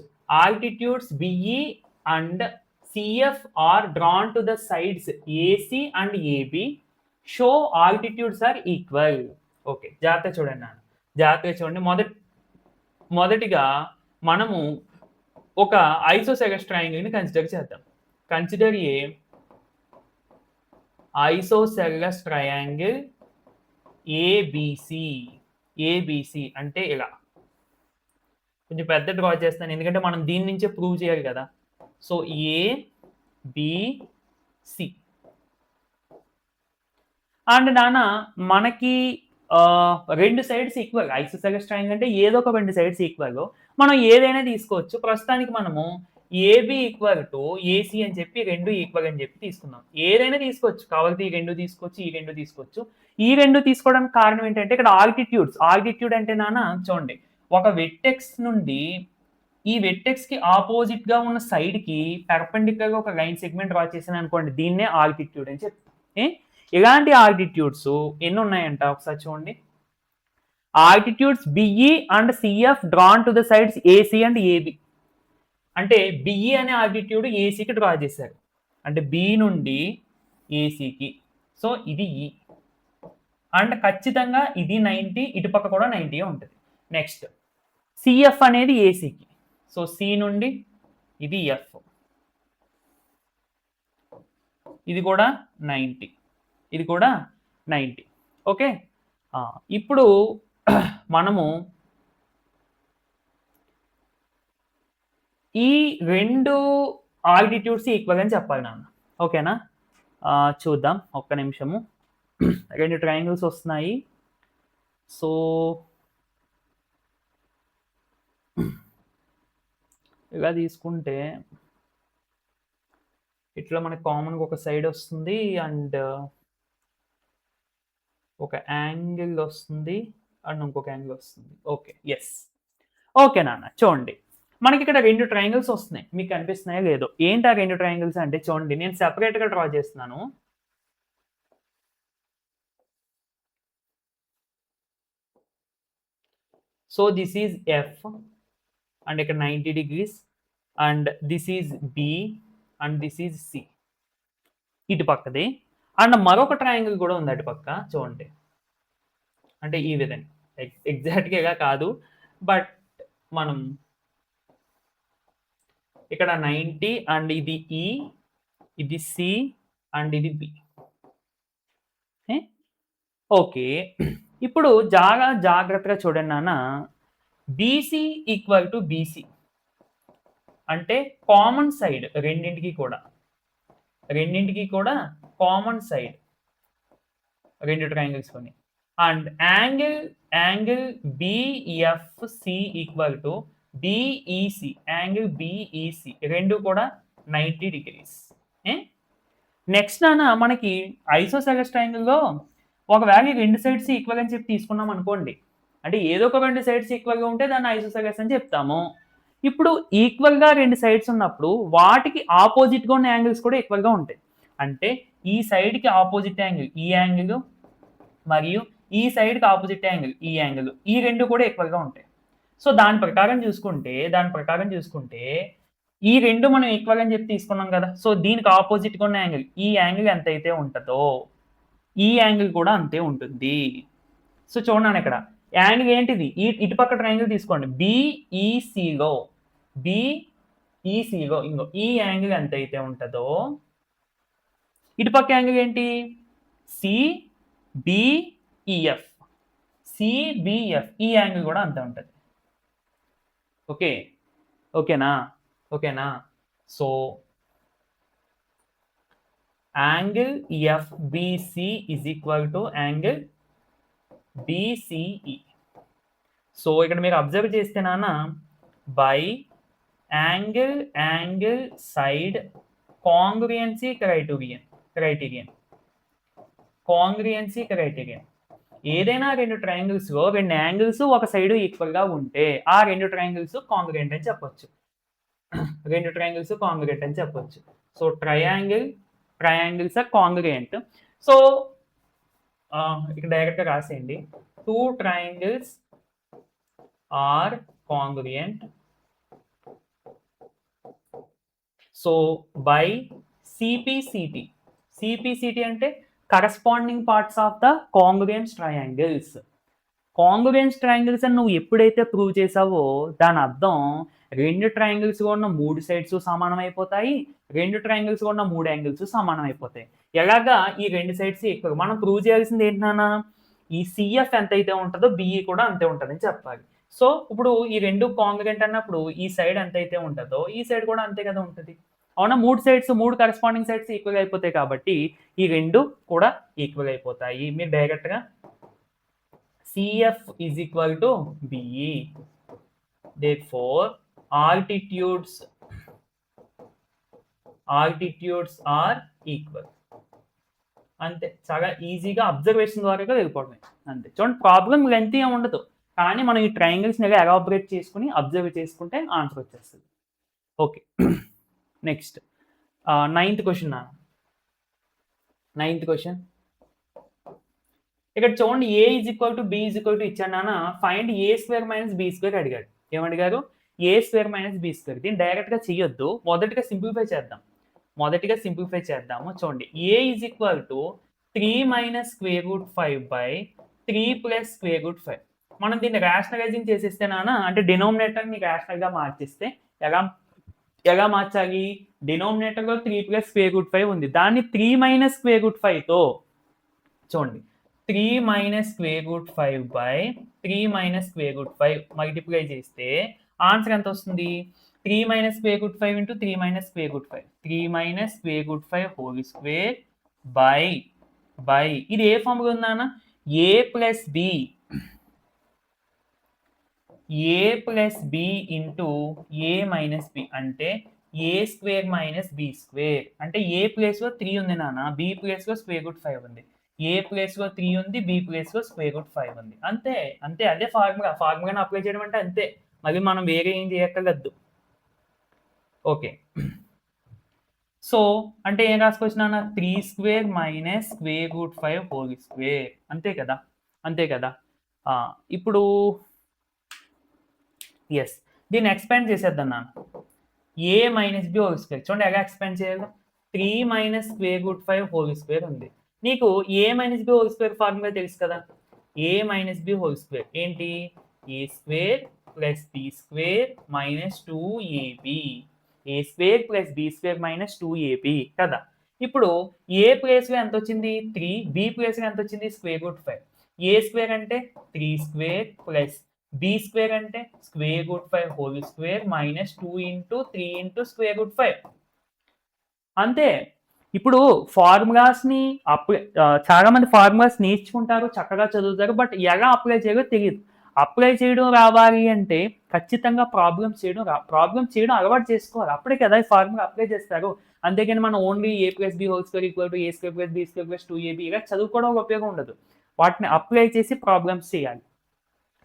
BE and CF are drawn to the sides AC and AB. Show altitudes are equal. Okay, జాగ్రత్తగా చూడండి. మొదటిగా మనము ఒక isosceles ట్రయాంగిల్ని consider చేద్దాం. Consider a isosceles triangle ABC అంటే ఇలా కొంచెం పెద్ద డ్రా చేస్తాను, ఎందుకంటే మనం దీని నుంచే ప్రూవ్ చేయాలి కదా. సో ఏబిసి అండ్ నాన్న మనకి రెండు సైడ్స్ ఈక్వల్. ఐసోసెగస్ ట్రయాంగిల్ అంటే ఏదో ఒక రెండు సైడ్స్ ఈక్వల్. మనం ఏదైనా తీసుకోవచ్చు. ప్రస్తుతానికి మనము ఏబి ఈక్వల్ టు ఏసీ అని చెప్పి రెండు ఈక్వల్ అని చెప్పి తీసుకుందాం. ఏదైనా తీసుకోవచ్చు, కావాలంటే ఈ రెండు తీసుకోవచ్చు. ఈ రెండు తీసుకోవడానికి కారణం ఏంటంటే ఇక్కడ ఆల్టిట్యూడ్ అంటే నాన్న చూడండి, ఒక వెట్టెక్స్ నుండి ఈ వెట్టెక్స్ కి ఆపోజిట్ గా ఉన్న సైడ్ కి పెర్పెండిక్యులర్ గా ఒక లైన్ సెగ్మెంట్ డ్రా చేసాను అనుకోండి, దీన్నే ఆల్టిట్యూడ్ అని చెప్తాం. ఇలాంటి ఆల్టిట్యూడ్స్ ఎన్ని ఉన్నాయంట ఒకసారి చూడండి. Altitudes BE and CF drawn to the sides AC and AB. అంటే బిఈ అనే ఆల్టిట్యూడ్ ఏసీకి డ్రా చేశారు, అంటే బి నుండి ఏసీకి. సో ఇది ఈ అండ్ ఖచ్చితంగా ఇది 90, ఇటుపక్క కూడా 90 ఉంటుంది. నెక్స్ట్ సిఎఫ్ అనేది ఏసీకి. సో సి నుండి ఇది ఎఫ్, ఇది కూడా 90, ఇది కూడా 90. ఓకే, ఇప్పుడు మనము ఈ రెండు ఆల్టిట్యూడ్స్ ఈక్వల్ అని చెప్పాలి నాన్న. ఓకేనా? చూద్దాం ఒక్క నిమిషము. రెండు ట్రయాంగిల్స్ వస్తున్నాయి. సో ఇలా తీసుకుంటే ఇట్లా మనకు కామన్గా ఒక సైడ్ వస్తుంది అండ్ ఒక యాంగిల్ వస్తుంది అండ్ ఇంకొక యాంగిల్ వస్తుంది. Okay, yes. ఓకే నాన్న, చూడండి మనకి ఇక్కడ రెండు ట్రయాంగిల్స్ వస్తున్నాయి. మీకు కనిపిస్తున్నాయో లేదో? ఏంటి ఆ రెండు ట్రయాంగిల్స్ అంటే చూడండి, నేను సెపరేట్గా డ్రా చేస్తున్నాను. So this is F and ఇక్కడ 90 degrees and this is B and this is C, ఇటు పక్కది. అండ్ మరొక ట్రయాంగిల్ కూడా ఉంది అటు పక్క, చూడండి. అంటే ఈ విధంగా ఎగ్జాక్ట్గా కాదు, బట్ మనం ఇక్కడ 90 అండ్ ఇది ఈ, ఇది సి అండ్ ఇది బి. ఓకే, ఇప్పుడు జాగ్రత్తగా చూడండి నాన్న. బీసీ ఈక్వల్ టు బీసీ అంటే కామన్ సైడ్ రెండింటికి కూడా కామన్ సైడ్ రెండు ట్రయాంగిల్స్ కొని. And angle BFC equal to BEC, angle BEC రెండు కూడా 90 degrees. నెక్స్ట్ నాన్న మనకి ఐసోసెగస్ ట్రయాంగిల్లో ఒకవేళ రెండు సైడ్స్ ఈక్వల్ అని చెప్పి తీసుకున్నాం అనుకోండి, అంటే ఏదో ఒక రెండు సైడ్స్ ఈక్వల్గా ఉంటే దాన్ని ఐసోసెగస్ అని చెప్తాము. ఇప్పుడు ఈక్వల్గా రెండు సైడ్స్ ఉన్నప్పుడు వాటికి ఆపోజిట్గా ఉన్న యాంగిల్స్ కూడా ఈక్వల్గా ఉంటాయి. అంటే ఈ సైడ్కి ఆపోజిట్ యాంగిల్ ఈ యాంగిల్ మరియు ఈ సైడ్కి ఆపోజిట్ యాంగిల్ ఈ యాంగిల్, ఈ రెండు కూడా ఈక్వల్గా ఉంటాయి. సో దాని ప్రకారం చూసుకుంటే ఈ రెండు మనం ఈక్వల్ అని చెప్పి తీసుకున్నాం కదా. సో దీనికి ఆపోజిట్గా ఉన్న యాంగిల్ ఈ యాంగిల్ ఎంత అయితే ఉంటుందో ఈ యాంగిల్ కూడా అంతే ఉంటుంది. సో చూడండి ఇక్కడ యాంగిల్ ఏంటిది? ఇటుపక్క ట్రయాంగిల్ తీసుకోండి. బీఈసీలో ఇంకో ఈ యాంగిల్ ఎంత అయితే ఉంటుందో ఇటుపక్క యాంగిల్ ఏంటి? సిబిఈఎఫ్ ఈ యాంగిల్ కూడా అంతే ఉంటుంది. ఓకేనా? So angle FBC is equal to angle BCE. So ఇక్కడ మీరు అబ్జర్వ్ చేస్తే నాన్న by angle side congruency criterion ఏదైనా రెండు ట్రయాంగిల్స్ లో రెండు యాంగిల్స్ ఒక సైడ్ ఈక్వల్ గా ఉంటే ఆ రెండు ట్రయాంగిల్స్ కాంగ్రుయెంట్ అని చెప్పొచ్చు. So triangles are congruent. So ఇక్కడ డైరెక్ట్గా రాసేయండి. 2 triangles are congruent. So by CPCT అంటే corresponding parts of the congruence triangles. Congruence triangles అని నువ్వు ఎప్పుడైతే ప్రూవ్ చేసావో దాని అర్థం రెండు ట్రయాంగిల్స్ ఉన్న 3 సైడ్స్ సమానం అయిపోతాయి, రెండు ట్రయాంగిల్స్ ఉన్న 3 యాంగిల్స్ సమానం అయిపోతాయి. ఎలాగా? ఈ రెండు సైడ్స్ ఈక్వల్. మనం ప్రూవ్ చేయాల్సింది ఏంటన్నా? ఈ సిఎఫ్ ఎంత అయితే ఉంటుందో బిఈ కూడా అంతే ఉంటుందని చెప్పాలి. సో ఇప్పుడు ఈ రెండు కాంగ్రుయెంట్ అన్నప్పుడు ఈ సైడ్ ఎంత అయితే ఉంటుందో ఈ సైడ్ కూడా అంతే కదా ఉంటుంది. అవునా? 3 కరస్పాండింగ్ సైడ్స్ ఈక్వల్ అయిపోతాయి కాబట్టి ఈ రెండు కూడా ఈక్వల్ అయిపోతాయి. మీరు డైరెక్ట్గా CF is equal to BE. Therefore, altitudes are equal. అంతే, చాలా ఈజీగా అబ్జర్వేషన్ ద్వారా వెళ్ళిపోవడమే అంతే. చూడండి, ప్రాబ్లం లెంత్ ఏమి ఉండదు, కానీ మనం ఈ ట్రయాంగిల్స్ని ఎలాబరేట్ చేసుకుని అబ్జర్వ్ చేసుకుంటే ఆన్సర్ వచ్చేస్తుంది. Okay, next 9th question. 9th question ఇక్కడ చూడండి, A is equal to B is equal to ఇచ్చాడు నాన్న. Find A square minus B square అడిగాడు. ఏమడిగారు? A square minus B square. దీన్ని డైరెక్ట్గా చేయొద్దు, మొదటిగా సింప్లిఫై చేద్దాము. చూడండి, A is equal to 3 minus square root 5 by 3 plus square root 5. మనం దీన్ని రేషనలైజింగ్ చేసేస్తే నాన్న, అంటే డినోమినేటర్ని రేషనల్గా మార్చేస్తే ఎలా మార్చాలి? డినోమినేటర్లో 3 ప్లస్ స్క్వేర్ రూట్ 5 ఉంది, దాన్ని 3 మైనస్ స్క్వేర్ రూట్ 5తో చూడండి 3 minus square root 5 by 3 minus square root 5 multiply చేస్తే ఆన్సర్ ఎంత వస్తుంది? 3 minus square root 5 into 3 minus square root 5, 3 minus square root 5 whole square by ఇది ఏ ఫార్ములా ఉందా? ఏ plus b into a minus b అంటే ఏ square minus B square. అంటే ఏ ప్లేస్లో 3 ఉంది నాన్న, బి ప్లేస్లో స్క్వేర్ రూట్ 5 ఉంది. ఏ ప్లేస్లో 3 ఉంది, బి ప్లేస్లో స్క్వేర్ రూట్ 5 ఉంది. అంతే, అదే ఫార్ములాని అప్లై చేయడం అంటే అంతే, మళ్ళీ మనం వేరే ఏం చేయక్కర్లేదు. ఓకే, సో అంటే ఏం రాసుకోవచ్చు నాన్న? 3 square minus square root 5 whole square. అంతే కదా. ఇప్పుడు ఎస్, దీన్ని ఎక్స్పాండ్ చేసేద్దాం నాన్న. A minus B whole square. చూడండి ఎలా ఎక్స్పాండ్ చేయాలి? 3 minus square root 5 whole square ఉంది. నీకు A minus B whole square formula తెలుసు కదా. A minus B whole square ఏంటి? A square plus B square minus 2ab. A square plus B square minus 2ab కదా. ఇప్పుడు ఏ ప్లేస్లో ఎంత వచ్చింది? 3. బి ప్లేస్లో ఎంత వచ్చింది? Square root 5. ఏ స్క్వేర్ అంటే 3 స్క్వేర్ ప్లస్ బి స్క్వేర్ అంటే square root 5 whole square minus 2 into 3 into square root 5. అంతే. ఇప్పుడు ఫార్ములాస్ని చాలా మంది ఫార్ములాస్ నేర్చుకుంటారు, చక్కగా చదువుతారు, బట్ ఎలా అప్లై చేయాలో తెలియదు. అప్లై చేయడం రావాలి అంటే ఖచ్చితంగా ప్రాబ్లమ్స్ చేయడం అలవాటు చేసుకోవాలి, అప్పుడే కదా ఈ ఫార్ములా అప్లై చేస్తారు. అంతేగాని మనం only a plus b whole square equal to A square plus B square plus 2ab ఇలా చదువుకోవడం ఉపయోగం ఉండదు. వాటిని అప్లై చేసి ప్రాబ్లమ్స్ చేయాలి.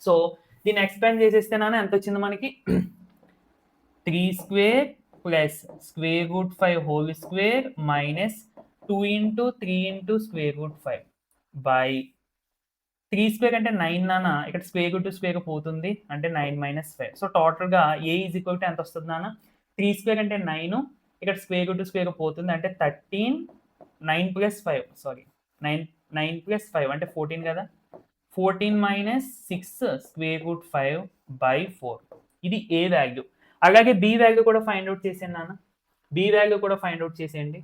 సో దీన్ని ఎక్స్పాండ్ చేసేస్తేనా ఎంత వచ్చింది మనకి? 3 square plus square root 5 whole square minus 2 into 3 into square root 5 by 3 square అంటే 9 నాన్న, ఇక్కడ స్క్వేర్ రూట్ స్క్వేర్ పోతుంది అంటే 9 మైనస్ 5. సో టోటల్గా ఏ ఈజ్ ఈక్వల్ టు ఎంత వస్తుంది నాన్న? 3 స్క్వేర్ అంటే 9, ఇక్కడ స్క్వేర్ రూట్ స్క్వేర్ పోతుంది అంటే 13, 9 ప్లస్ 5 అంటే 14 కదా. 14 మైనస్ 6 స్క్వేర్ రూట్ 5/4 ఇది ఏ వాల్యూ. అలాగే బి వాల్యూ కూడా ఫైండ్ అవుట్ చేసేయండి నాన్న. బి వాల్యూ కూడా ఫైండ్ అవుట్ చేసేయండి.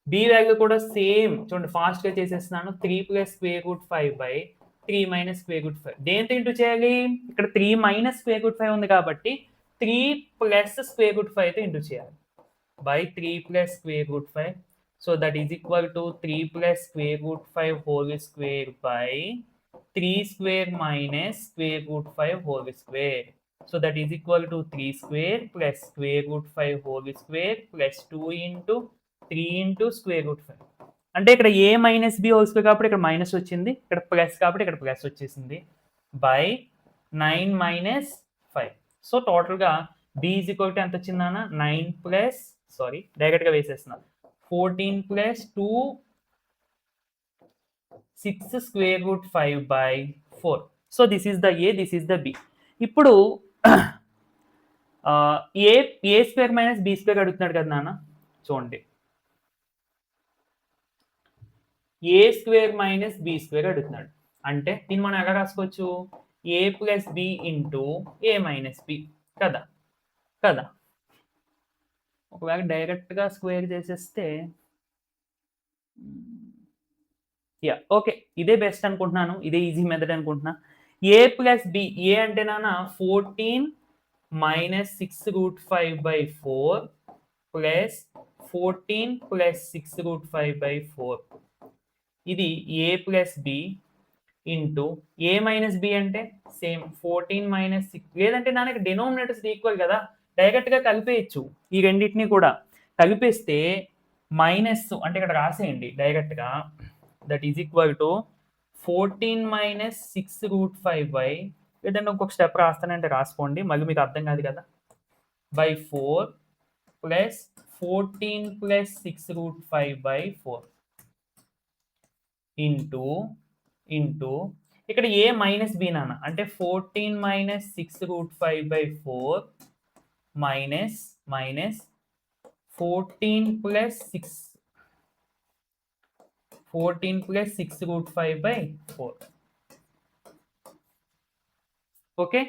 బి వాల్యూ కూడా సేమ్ చూడండి, ఫాస్ట్ గా చేసేస్తున్నాను. 3 plus square route 5/3 minus square root 5 దేంతో ఇంటూ చేయాలి? ఇక్కడ 3 మైనస్ స్క్వేర్ రూట్ 5 ఉంది కాబట్టి 3 ప్లస్ స్క్వేర్ రూట్ 5 తో ఇంటూ చేయాలి. by 3 plus square root 5. So that is equal to 3 plus square root 5 whole square by 3 square minus square root 5 whole square. So that is equal to 3 square plus square root 5 whole square plus 2 into 3 into square root 5. అంటే ఇక్కడ a minus B whole square కాబట్టి ఇక్కడ minus వచ్చింది, ఇక్కడ plus కాబట్టి ఇక్కడ plus వచ్చేసింది by 9 minus 5. So టోటల్గా b ఈజ్ ఈక్వల్ టు ఎంత వచ్చిందన్న? 9 ప్లస్ డైరెక్ట్గా వేసేస్తున్నా 14 plus 2 6 square root 5/4. So this is the a, this is the b. ఇప్పుడు a square minus B square అడుగుతున్నాడు కదా నాన్న, చూడండి. A square minus B square అడుగుతున్నాడు అంటే దీన్ని మనం ఎలా రాసుకోవచ్చు? A plus b into a minus b కదా. ఒకవేళ డైరెక్ట్గా స్క్వేర్ చేసేస్తే ఓకే, ఇదే బెస్ట్ అనుకుంటున్నాను, ఇదే ఈజీ మెథడ్ అనుకుంటున్నా. ఏ ప్లస్ బి, ఏ అంటే నాన్న 14 minus 6 root 5/4 plus 14 plus 6 root 5/4 ఇది a plus b into a minus b అంటే సేమ్ 14 మైనస్ 6. లేదంటే నాన్న డినోమినేటర్స్ ఈక్వల్ కదా, డైరెక్ట్గా కలిపేయచ్చు. ఈ రెండింటిని కూడా కలిపేస్తే మైనస్ అంటే ఇక్కడ రాసేయండి డైరెక్ట్గా. That is equal to 14 minus 6 root 5 లేదంటే ఇంకొక స్టెప్ రాస్తానంటే రాసుకోండి, మళ్ళీ మీకు అర్థం కాదు కదా. By 4 plus 14 plus 6 root 5/4 into ఇక్కడ ఏ మైనస్ బి నాన్న అంటే 14 minus 6 root 5/4 minus 14 plus 6 root 5/4. Okay,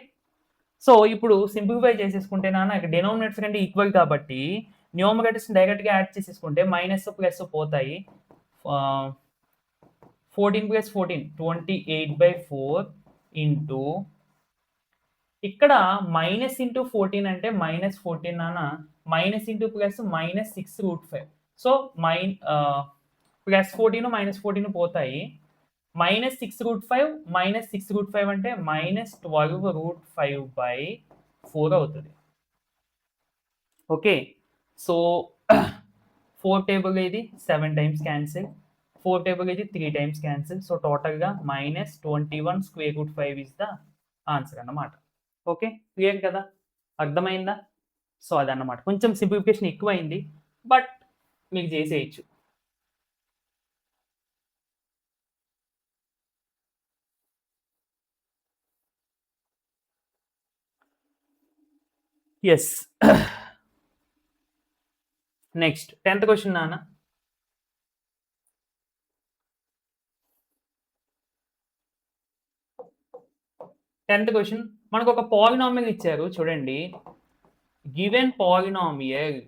so ఇప్పుడు సింప్లిఫై చేసేసుకుంటే నాన్న ఇక్కడ డినోమినేటర్స్ కంటే ఈక్వల్ కాబట్టి న్యూమరేటర్స్ డైరెక్ట్గా యాడ్ చేసేసుకుంటే మైనస్ ప్లస్ పోతాయి. 14 ప్లస్ 14 28/4 ఇంటూ ఇక్కడ మైనస్ ఇంటూ 14 అంటే మైనస్ 14 నాన్న, minus into plus minus 6 root 5. So plus 14 minus 14 పోతాయి. మైనస్ 6 రూట్ 5 మైనస్ 6 రూట్ 5 అంటే మైనస్ 12 రూట్ 5/4 అవుతుంది. ఓకే, సో 4 టేబుల్ ఇది 7 టైమ్స్ క్యాన్సిల్, 4 టేబుల్ ఇది 3 టైమ్స్ క్యాన్సిల్. సో టోటల్గా minus 21 square root 5 is the answer అన్నమాట. Okay, clear కదా, అర్థమైందా? So అదన్నమాట, కొంచెం సింప్లిఫికేషన్ ఎక్కువైంది బట్ మీకు చేసేయచ్చు. ఎస్, నెక్స్ట్ 10th క్వశ్చన్ నాన్న. టెన్త్ క్వశ్చన్ మనకు ఒక పాలినామియల్ ఇచ్చారు చూడండి. గివెన్ పాలినామియల్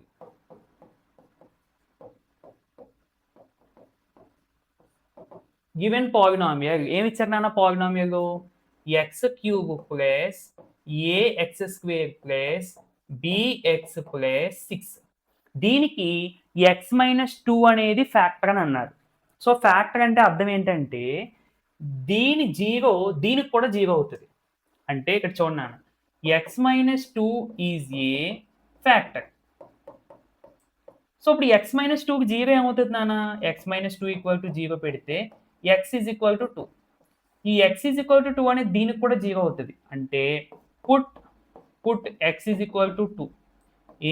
ఏమి ఇచ్చారు నాన్న? Polynomial x³ plus ax² plus bx plus 6. దీనికి x-2 అనేది ఫ్యాక్టర్ అని అన్నారు. సో ఫ్యాక్టర్ అంటే అర్థం ఏంటంటే దీని 0 దీనికి కూడా 0 అవుతుంది. అంటే ఇక్కడ చూడండి, x-2 is a factor. So ఇప్పుడు x-2కి 0 ఏమవుతుంది నాన్న? x-2 ఈక్వల్ టు 0 పెడితే x ఈజ్ ఈక్వల్ టు 2. ఈ x ఈజ్ ఈక్వల్ టు 2 అనేది దీనికి కూడా 0 అవుతుంది. అంటే put x is equal to 2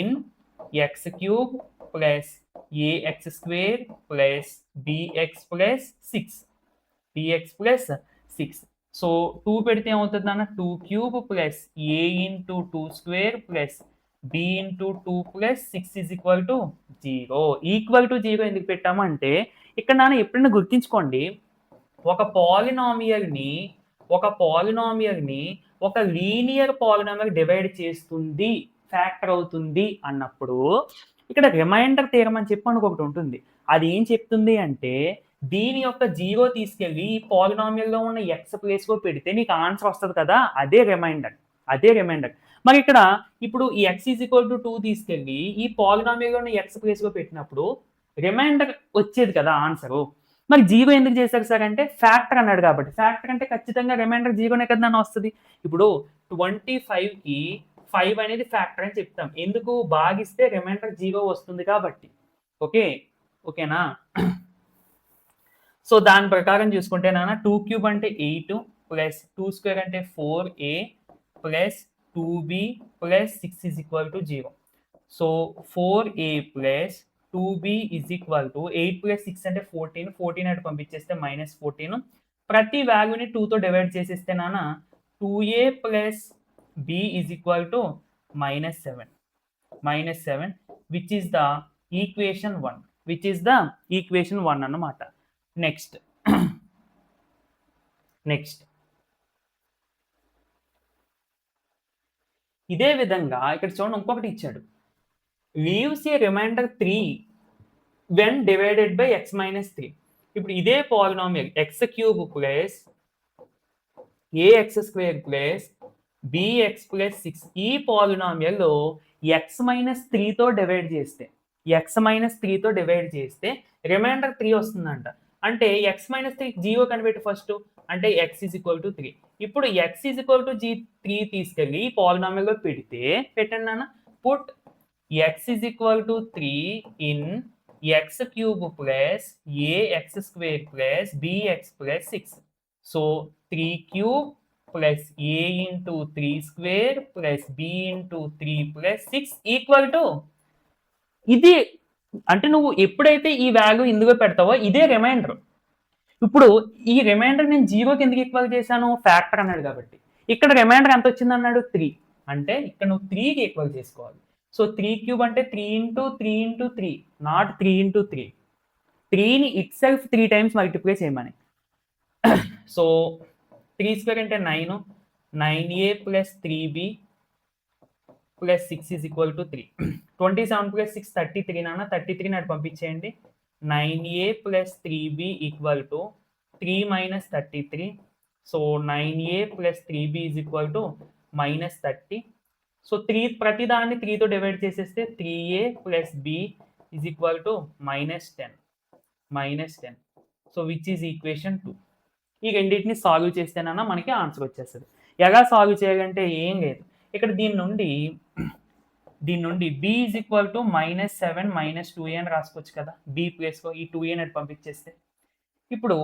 in x³ plus ax² plus bx plus 6. So 2 పెడితే ఏమవుతుంది నాన్న? 2³ plus a into 2² plus b into 2 plus 6 is equal to 0. Equal to 0 ఎందుకు పెట్టాము అంటే ఇక్కడ నాన్న ఎప్పుడైనా గుర్తించుకోండి, ఒక పాలినామియల్ని ఒక లీనియర్ పాలినామియల్ డివైడ్ చేస్తుంది, ఫ్యాక్టర్ అవుతుంది అన్నప్పుడు ఇక్కడ రిమైండర్ థియరం అని చెప్పి మనకు ఒకటి ఉంటుంది. అది ఏం చెప్తుంది అంటే దీని యొక్క జీరో తీసుకెళ్ళి ఈ పాలినామియల్లో ఉన్న ఎక్స్ ప్లేస్లో పెడితే నీకు ఆన్సర్ వస్తుంది కదా, అదే రిమైండర్. మరి ఇక్కడ ఇప్పుడు ఈ ఎక్స్ ఈజ్ ఈక్వల్ టు 2 తీసుకెళ్ళి ఈ పాలినామియల్లో ఉన్న ఎక్స్ ప్లేస్లో పెట్టినప్పుడు రిమైండర్ వచ్చేది కదా ఆన్సరు. మరి జీరో ఎందుకు చేశారు సార్ అంటే ఫ్యాక్టర్ అన్నాడు కాబట్టి. ఫ్యాక్టర్ అంటే ఖచ్చితంగా రిమైండర్ జీరోనే కదా అని వస్తుంది. ఇప్పుడు 25కి 5 అనేది ఫ్యాక్టర్ అని చెప్తాం. ఎందుకు? భాగిస్తే రిమైండర్ జీరో వస్తుంది కాబట్టి. ఓకేనా? సో దాని ప్రకారం చూసుకుంటే నాన్న 2 క్యూబ్ అంటే 8 ప్లస్ 2 స్క్వేర్ అంటే 4a plus 2b plus 6 is equal to 0. So 4a plus 2b is equal to 8 plus 6 అంటే 14 అటు పంపించేస్తే -14. ప్రతి వాల్యూని 2తో డివైడ్ చేసేస్తే నాన్న 2a plus b is equal to -7 which is the equation 1 అన్నమాట. నెక్స్ట్ ఇదే విధంగా ఇక్కడ చూడండి ఇంకొకటి ఇచ్చాడు. Leaves a remainder 3 when divided by x minus 3. ఇప్పుడు ఇదే polynomial x cube plus ax square plus bx plus 6 ఈ పాలినామియల్లో ఎక్స్ మైనస్ 3తో డివైడ్ చేస్తే రిమైండర్ 3 వస్తుందంట. అంటే ఎక్స్ మైనస్ 3 జీరో కనిపెట్టి ఫస్ట్, అంటే ఎక్స్ ఈజ్ ఈక్వల్ టు 3. ఇప్పుడు ఎక్స్ ఈజ్ ఈక్వల్ టు 3 తీసుకెళ్ళి పాలినామియల్లో పెట్టండి నాన్న. Put X is equal to 3 in X cube plus ax square plus bx plus 6. So 3 cube plus a into 3 square plus b into 3 plus 6 equal to ఇది. అంటే నువ్వు ఎప్పుడైతే ఈ value ఇందులో పెడతావో ఇదే రిమైండర్. ఇప్పుడు ఈ రిమైండర్ నేను జీరోకి ఎందుకు ఈక్వల్ చేశాను? ఫ్యాక్టర్ అన్నాడు కాబట్టి. ఇక్కడ రిమైండర్ ఎంత వచ్చింది అన్నాడు? 3. అంటే ఇక్కడ నువ్వు 3కి ఈక్వల్ చేసుకోవాలి. సో 3 క్యూబ్ అంటే 3 ఇంటూ 3 ఇంటూ 3, నాట్ 3 ఇంటూ 3. 3ని ఇట్ సెల్ఫ్ 3 టైమ్స్ మల్టిప్లై చేయమని. సో 3 స్క్వేర్ అంటే 9, 9a plus 3b plus 6 is equal to 3. 27 plus 6 33 నాన్న. 33 నాటి పంపించేయండి. 9a plus 3b equal to 3 minus 33. So 9a plus 3b is equal to -30. So ప్రతి దాన్ని 3తో divide చేసేస్తే 3a plus b is equal to -10. So which is equation 2. ఈ రెండింటిని solve చేస్తేనన్నా మనకి ఆన్సర్ వచ్చేస్తుంది. ఎలా సాల్వ్ చేయాలంటే ఏం లేదు, ఇక్కడ దీని నుండి b is equal to -7 -2a అని రాసుకోవచ్చు కదా. b ప్లేస్లో ఈ 2a అని పంపించేస్తే ఇప్పుడు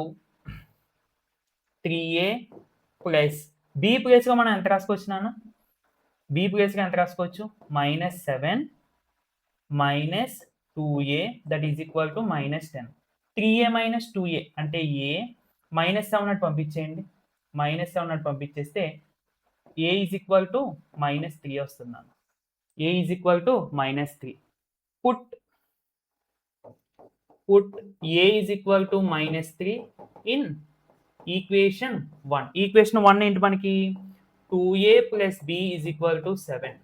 3a ప్లస్ b ప్లేస్లో మనం ఎంత రాసుకోవచ్చు నాన్న? b ప్లేస్గా ఎంత రాసుకోవచ్చు? -7 -2a that is equal to -10. 3a - 2a అంటే a, -7 అటు పంపించేయండి. -7 అటు పంపించేస్తే a ఈజ్ ఈక్వల్ టు -3 వస్తున్నాను. a is equal to -3. Put a is equal to -3 in equation 1. Equation 1 ఏంటి మనకి? 2a plus b is equal to 7.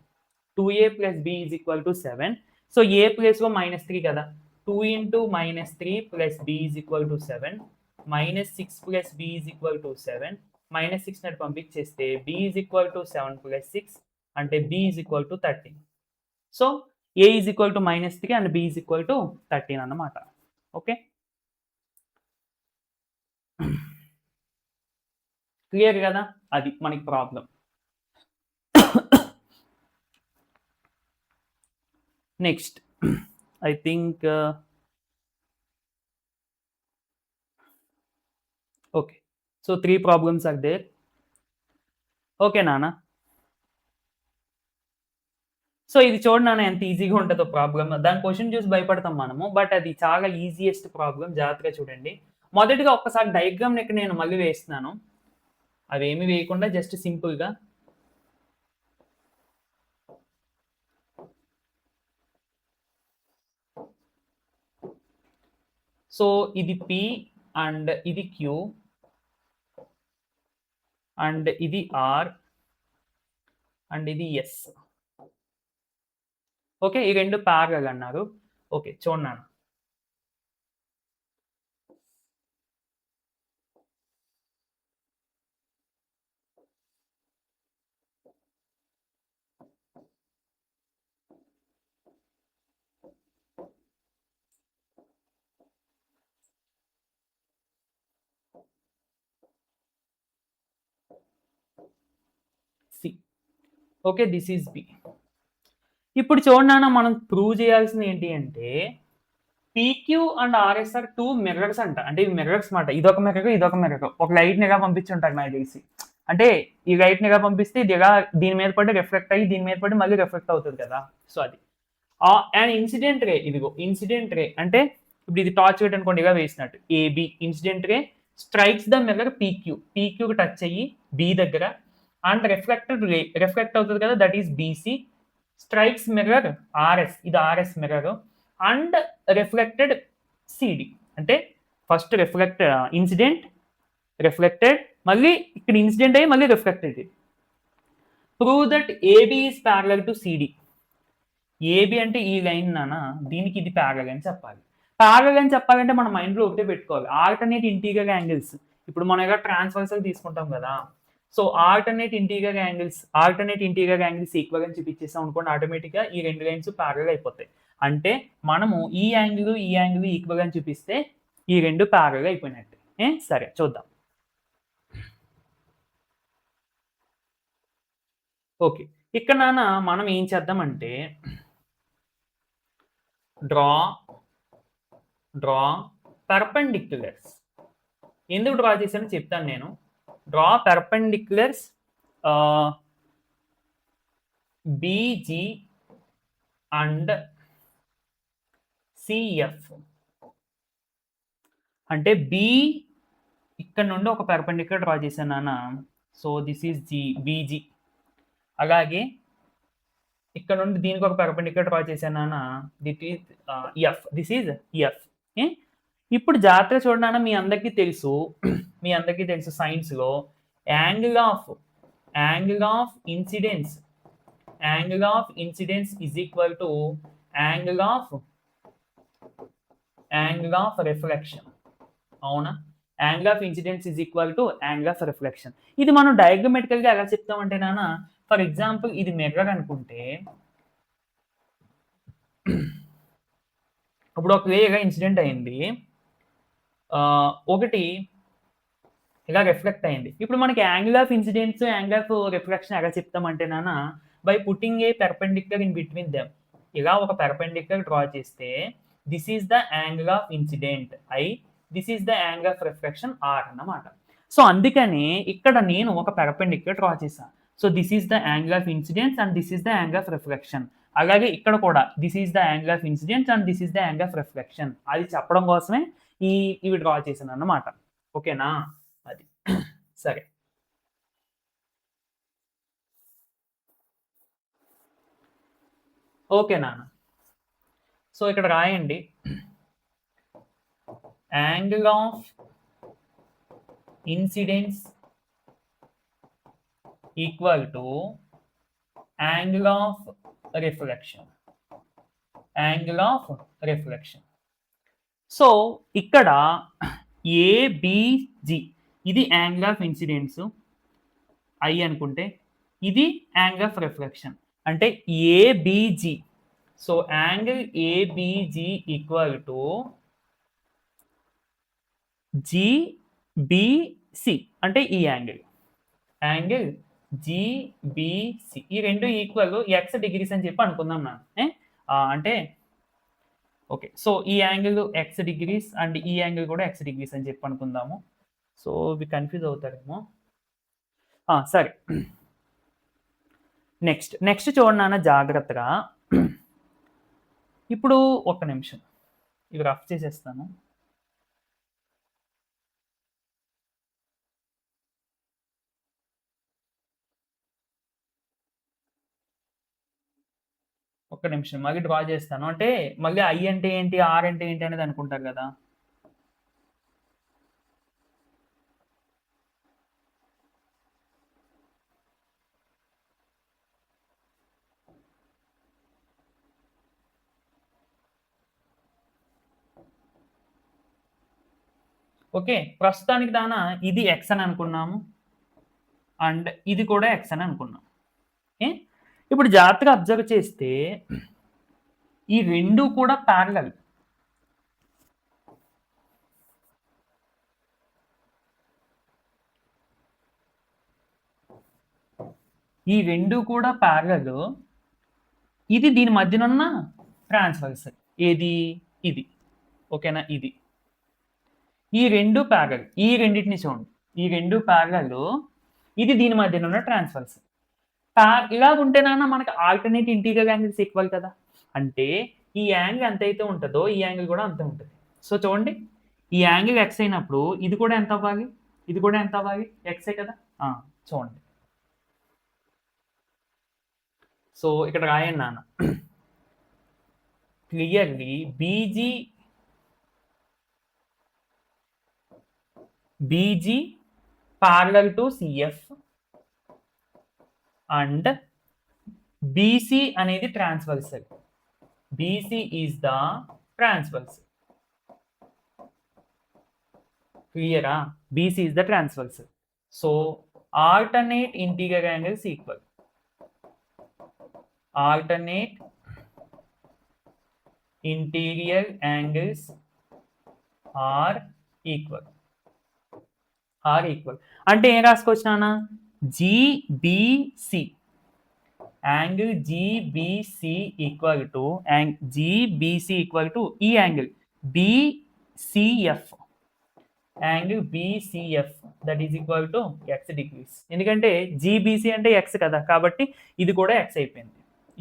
2a plus b is equal to 7. So a ప్లేస్లో -3 కదా. 2 into -3 plus b is equal to 7. -6 plus b is equal to 7. -6 నటు పంపించేస్తే b is equal to 7 plus 6 అంటే b is equal to 13. So a is equal to -3 and b is equal to 13 అన్నమాట. Okay, clear కదా? అది మనకి problem. Next I think okay, so 3 problems are there. Okay నాన్న. So ఇది చూడండి నాన్న ఎంత ఈజీగా ఉంటుందో ప్రాబ్లమ్. దాని క్వశ్చన్ చూసి భయపడతాం మనము, బట్ అది చాలా ఈజియెస్ట్ ప్రాబ్లం. జాగ్రత్తగా చూడండి. మొదటిగా ఒక్కసారి డయాగ్రామ్ ఇక్కడ నేను మళ్ళీ వేస్తున్నాను. అవేమి వేయకుండా జస్ట్ సింపుల్గా సో ఇది P అండ్ ఇది Q. అండ్ ఇది ఆర్ అండ్ ఇది ఎస్. ఓకే, ఈ రెండు ప్యారలల్ అన్నారు. ఓకే చూడండి. C. Okay, this is B. ఇప్పుడు చూడండి, మనం ప్రూవ్ చేయాల్సింది ఏంటి అంటే PQ and RS are two mirrors అంట. అంటే ఇవి మిర్రర్స్ మాట. ఇదొక మిర్రర్, ఇదొక మిర్రర్. ఒక లైట్ నిగా పంపించుంటారు నాకు తెలిసి. అంటే ఈ లైట్ నిగా పంపిస్తే ఇది ఇలా దీని మీద పడి రిఫ్లెక్ట్ అయ్యి దీని మీద పడి మళ్ళీ రిఫ్లెక్ట్ అవుతుంది కదా. సో అది అండ్ ఇన్సిడెంట్ రే. ఇదిగో ఇన్సిడెంట్ రే అంటే ఇప్పుడు ఇది టార్చ్ లైట్ అనుకోండి, ఇలా వేసినట్టు AB. Incident ray strikes the mirror PQ. పీక్యూకి టచ్ అయ్యి బి దగ్గర అండ్ రిఫ్లెక్టెడ్ రే రిఫ్లెక్ట్ అవుతుంది కదా, that is BC. Strikes mirror RS, ఇది RS mirror and reflected CD. అంటే ఫస్ట్ ఇన్సిడెంట్ రిఫ్లెక్టెడ్, మళ్ళీ ఇక్కడ ఇన్సిడెంట్ అయ్యి మళ్ళీ reflected. Prove that AB is parallel to CD. AB అంటే ఈ లైన్ నానా, దీనికి ఇది ప్యారలల్ అని చెప్పాలి. ప్యారలల్ అని చెప్పాలంటే మన మైండ్లో ఒకటే పెట్టుకోవాలి, ఆల్టర్నేట్ ఇంటీరియర్ యాంగిల్స్. ఇప్పుడు మనం ఇలా ట్రాన్స్వర్సల్ తీసుకుంటాం కదా. So alternate interior angles equal అని చూపించేసాం అనుకోండి, ఆటోమేటిక్గా ఈ రెండు లైన్స్ ప్యారలల్ అయిపోతాయి. అంటే మనము ఈ యాంగిల్ ఈక్వల్ అని చూపిస్తే ఈ రెండు ప్యారలల్ అయిపోయినట్టు. సరే చూద్దాం. ఓకే, ఇక్కడ నాన్న మనం ఏం చేద్దామంటే డ్రా పర్పెండిక్యులర్స్. ఎందుకు డ్రా చేశానో చెప్తాను నేను. Draw perpendiculars BG and CF. అంటే బి ఇక్కడ నుండి ఒక పర్పెండిక్యులర్ డ్రా చేశాను నాన్న. So this is BG. అలాగే ఇక్కడ నుండి దీనికి ఒక పర్పెండిక్యులర్ డ్రా చేశాను నాన్న, that is F. This is F. ఇప్పుడు జాగ్రత్తగా చూడండి, మీ అందరికీ తెలుసు సైన్స్లో angle of incidence is equal to angle of reflection. అవునా? Angle of incidence is equal to angle of reflection. ఇది మనం డయాగ్రమెటికల్గా ఎలా చెప్తామంటే నాన్న, ఫర్ ఎగ్జాంపుల్ ఇది మిర్రర్ అనుకుంటే, ఇప్పుడు ఒక వేగా ఇన్సిడెంట్ అయింది, ఒకటి ఇలా రిఫ్లెక్ట్ అయింది. ఇప్పుడు మనకి angle of incidence angle of reflection ఎలా చెప్తామంటే నాన్న, by putting a perpendicular in between them. ఇలా ఒక పెర్పెండిక్యులర్ డ్రా చేస్తే this is the angle of incident I, this is the angle of reflection R అన్నమాట. సో అందుకని ఇక్కడ నేను ఒక పెర్పెండిక్యులర్ డ్రా చేశాను. So this is the angle of incidence and this is the angle of reflection. అలాగే ఇక్కడ కూడా this is the angle of incidence and this is the angle of reflection. అది చెప్పడం కోసమే ఇవి డ్రా చేశాను అన్నమాట. ఓకేనా? అది సరే. ఓకే నాన్న. సో ఇక్కడ రాయండి, angle of incidence equal to angle of reflection. So ఇక్కడ ఏబిజి ఇది యాంగిల్ ఆఫ్ ఇన్సిడెన్స్ ఐ అనుకుంటే, ఇది యాంగిల్ ఆఫ్ రిఫ్లెక్షన్ అంటే ఏబిజి. సో యాంగిల్ ఏబిజి ఈక్వల్ టు జిబిసి అంటే ఈ యాంగిల్ జిబిసి. ఈ రెండు ఈక్వల్ ఎక్స్ డిగ్రీస్ అని చెప్పి అనుకుందాం నాన్న. అంటే ఓకే, సో ఈ యాంగిల్ ఎక్స్ డిగ్రీస్ అండ్ ఈ యాంగిల్ కూడా ఎక్స్ డిగ్రీస్ అని చెప్పి అనుకుందాము. సో ఇవి కన్ఫ్యూజ్ అవుతారేమో. సరే, నెక్స్ట్ చూడండి నాన్న జాగ్రత్తగా. ఇప్పుడు ఒక్క నిమిషం ఇవి రఫ్ చేసేస్తాను. ఒక్క నిమిషం మళ్ళీ డ్రా చేస్తాను. అంటే మళ్ళీ ఐ అంటే ఏంటి, ఆర్ అంటే ఏంటి అనేది అనుకుంటారు కదా. ఓకే, ప్రస్తుతానికి దానా ఇది ఎక్స్ అని అనుకున్నాము అండ్ ఇది కూడా ఎక్స్ అని అనుకున్నాం. ఓకే, ఇప్పుడు జాగ్రత్తగా అబ్జర్వ్ చేస్తే ఈ రెండు కూడా ప్యారలల్. ఈ రెండు కూడా ప్యారలల్. ఇది దీని మధ్యన ఉన్న ట్రాన్స్వర్స్ ఏది, ఇది. ఓకేనా, ఇది ఈ రెండు ప్యారలల్. ఈ రెండింటిని చూడండి, ఈ రెండు ప్యారలల్, ఇది దీని మధ్యన ఉన్న ట్రాన్స్వర్స్. ఇలా ఉంటేనన్నా మనకి ఆల్టర్నేట్ ఇంటీరియర్ యాంగిల్స్ ఈక్వల్ కదా, అంటే ఈ యాంగిల్ ఎంతైతే ఉంటుందో ఈ యాంగిల్ కూడా అంతే ఉంటుంది. సో చూడండి, ఈ యాంగిల్ ఎక్స్ అయినప్పుడు ఇది కూడా ఎంత అవ్వాలి, ఇది కూడా ఎంత అవ్వాలి, ఎక్సే కదా. చూడండి, సో ఇక్కడ రాయండి నాన్న, clearly BG parallel to CF and BC అనేది transversal. BC is the transversal. క్లియరా, BC is the transversal. So alternate interior angles equal. Alternate interior angles are equal. అంటే ఏం రాసుకోవచ్చు నాన్న, GBC angle GBC equal to GBC equal to ఈ angle BCF, angle BCF that is equal to X degrees. ఎందుకంటే GBC అంటే X కదా, కాబట్టి ఇది కూడా ఎక్స్ అయిపోయింది,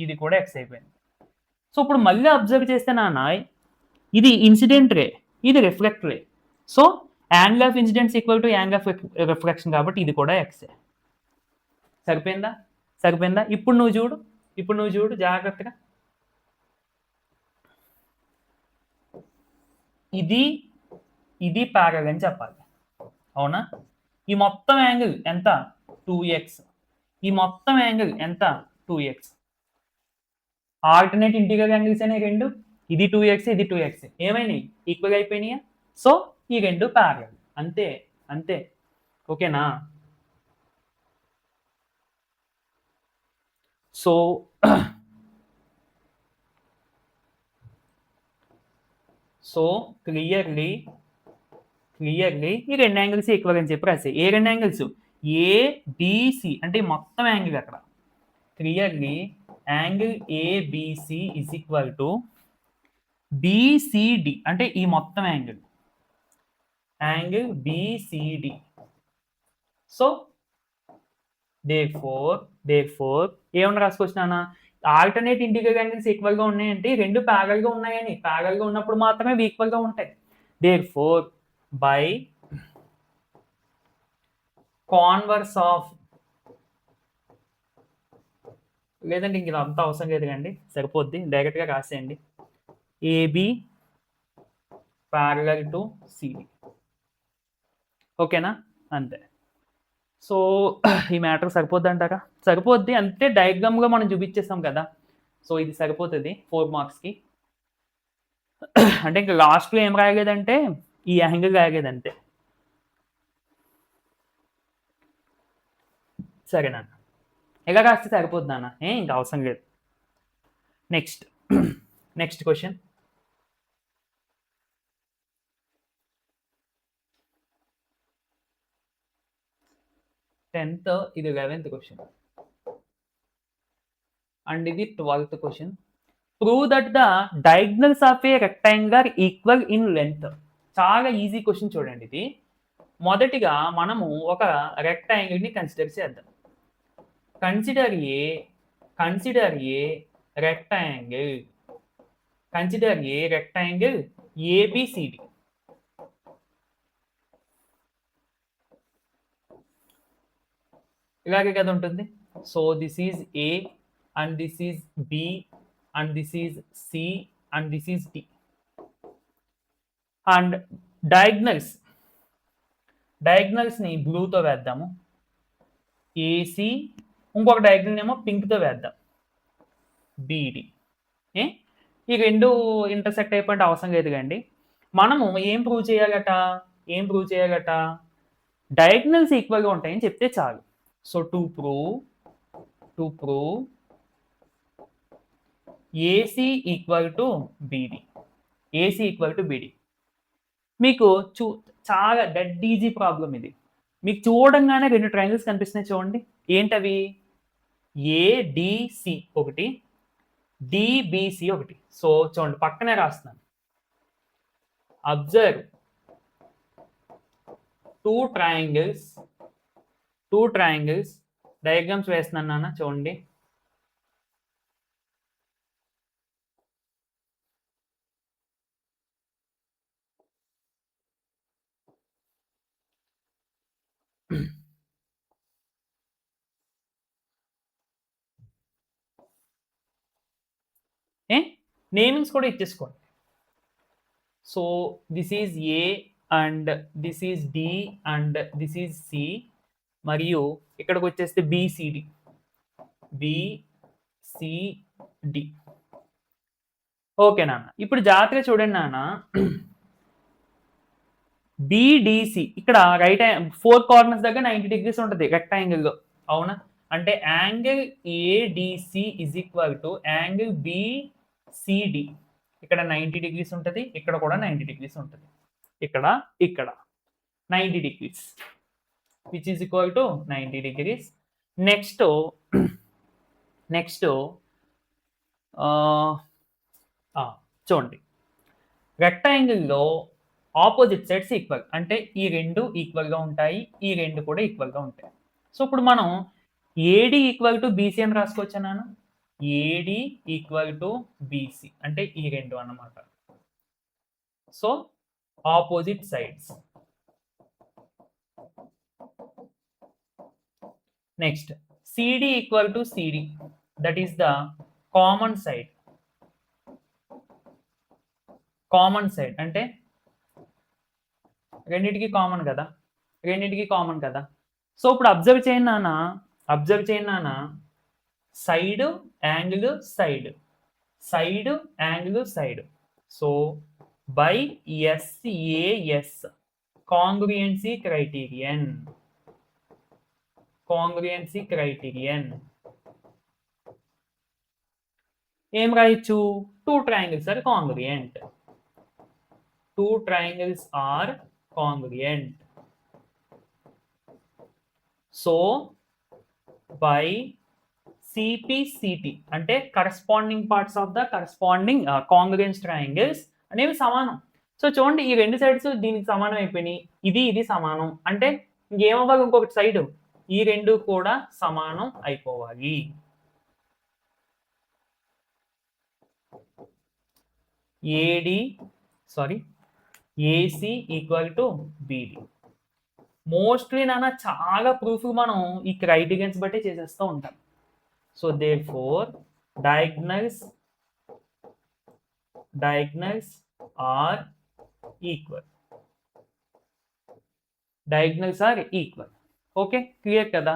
ఇది కూడా ఎక్స్ అయిపోయింది. సో ఇప్పుడు మళ్ళీ అబ్జర్వ్ చేస్తే నాన్న, ఇది ఇన్సిడెంట్ రే, ఇది reflect ray. So angle of incidence equal to angle of reflection, కాబట్టి ఇది కూడా ఎక్సే. సరిపోయిందా? ఇప్పుడు నువ్వు చూడు జాగ్రత్తగా. ఇది ప్యారలల్ అని చెప్పాలి, అవునా? ఈ మొత్తం యాంగిల్ ఎంత, 2x. ఈ మొత్తం యాంగిల్ ఎంత, 2x. ఆల్టర్నేట్ ఇంటీరియర్ యాంగిల్స్ అనేవి రెండు, ఇది 2x, ఇది 2x. ఏమైనాయి, ఈక్వల్ అయిపోయినాయా? సో ఈ రెండు ప్యారలల్, అంతే. ఓకేనా? సో క్లియర్లీ ఈ రెండు యాంగిల్స్ ఈక్వల్ అని చెప్పి రాసే. ఏ రెండు యాంగిల్స్, ఏబిసి అంటే మొత్తం యాంగిల్ అక్కడ. Clearly angle ABC is equal to BCD అంటే ఈ మొత్తం యాంగిల్ BCD. సో therefore ఏమన్నా రాసుకొచ్చినా, ఆల్టర్నేట్ ఇంటీరియర్ యాంగిల్స్ ఈక్వల్ గా ఉన్నాయంటే రెండు ప్యారలల్ గా ఉన్నాయని. ప్యారలల్ గా ఉన్నప్పుడు మాత్రమే ఈక్వల్ గా ఉంటాయి. therefore by కాన్వర్స్ ఆఫ్, లేదంటే ఇంక అంతా అవసరం లేదు కండి, సరిపోద్ది, డైరెక్ట్ గా రాసేయండి. AB parallel to CD. ఓకేనా, అంతే. సో ఈ మ్యాటర్ సరిపోద్ది అంటారా? సరిపోద్ది, అంతే. డయాగ్రామ్గా మనం చూపించేస్తాం కదా, సో ఇది సరిపోతుంది 4 మార్క్స్కి. అంటే ఇంకా లాస్ట్లో ఏం రాయలేదంటే ఈ యాంగిల్ రాయలేదు, అంతే. సరేనా, ఎలా రాస్తే సరిపోద్ది అన్న, ఇంకా అవసరం లేదు. Next question. 10th, ఇది 11th క్వశ్చన్ అండ్ ఇది 12th question. Prove that the diagonals of a rectangular equal in length. చాలా ఈజీ క్వశ్చన్ చూడండి ఇది. మొదటిగా మనము ఒక రెక్టాంగిల్ ని కన్సిడర్ చేద్దాం. Consider a rectangle ABCD. ఇలాగే కదా ఉంటుంది. So this is A and this is B and this is C and this is D. And diagonals ని బ్లూతో వేద్దాము, ఏసి. ఇంకొక డయాగ్నల్ ఏమో పింక్తో వేద్దాం, బిడి. ఈ రెండు ఇంటర్సెక్ట్ అయిపోయింటే అవసరం లేదు కండి. మనము ఏం ప్రూవ్ చేయాలట, ఏం ప్రూవ్ చేయాలట? డయాగ్నల్స్ ఈక్వల్గా ఉంటాయని చెప్తే చాలు. So to prove AC equal to beedi, AC equal to beedi. మీకు చాలా డెడ్ ఈజీ ప్రాబ్లం ఇది. మీకు చూడంగానే 2 ట్రయాంగిల్స్ కనిపిస్తున్నాయి చూడండి. ఏంటవి? ఏడిసి ఒకటి, డిబిసి ఒకటి. సో చూడండి పక్కనే రాస్తున్నాను. అబ్జర్వ్ టూ ట్రయాంగిల్స్ డయాగ్రామ్స్ వేస్తున్నాను నాన్న చూడండి. నేమింగ్స్ కూడా ఇచ్చేసుకోండి. So this is A and this is D and this is C, మరియు ఇక్కడికి వచ్చేస్తే బిసిడి, బిసిడి. ఓకే నాన్న. ఇప్పుడు జాగ్రత్తగా చూడండి నాన్న. బిడిసి ఇక్కడ రైట్ 4 కార్నర్స్ దగ్గర 90 degrees ఉంటుంది రెక్టాంగిల్లో, అవునా? అంటే angle ADC is equal to angle BCD. ఇక్కడ 90 degrees ఉంటుంది, ఇక్కడ కూడా 90 degrees ఉంటుంది, ఇక్కడ 90 degrees, which is equal to 90 degrees. Next చూడండి, రెక్టాంగిల్లో ఆపోజిట్ సైడ్స్ ఈక్వల్, అంటే ఈ రెండు ఈక్వల్గా ఉంటాయి, ఈ రెండు కూడా ఈక్వల్గా ఉంటాయి. సో ఇప్పుడు మనం ఏడి ఈక్వల్ టు బీసీ అని రాసుకోవచ్చా నాన్న? ఏడి ఈక్వల్ టు బీసీ అంటే ఈ రెండు అన్నమాట. So opposite sides. Next CD equal to CD, that is the common side. Common side అంటే రెండింటికి కామన్ కదా, సో ఇప్పుడు అబ్జర్వ్ చేయండి నాన్న, side angle side. So by SAS congruency criterion ఏం రాయొచ్చు? Two triangles are congruent. So by CPCT అంటే corresponding parts of the corresponding congruence triangles అనేవి సమానం. సో చూడండి, ఈ రెండు సైడ్స్ దీనికి సమానం అయిపోయినాయి, ఇది సమానం అంటే ఇంకేమవ్వాలి? ఇంకొకటి సైడ్, ఈ రెండు కూడా సమానం అయిపోవాలి. AC equal to BD. Mostly నాన్న చాలా ప్రూఫ్ మనం ఈ క్రైటీరియన్స్ బట్టి చేసేస్తూ ఉంటాం. So therefore diagonals are equal. Okay, clear కదా?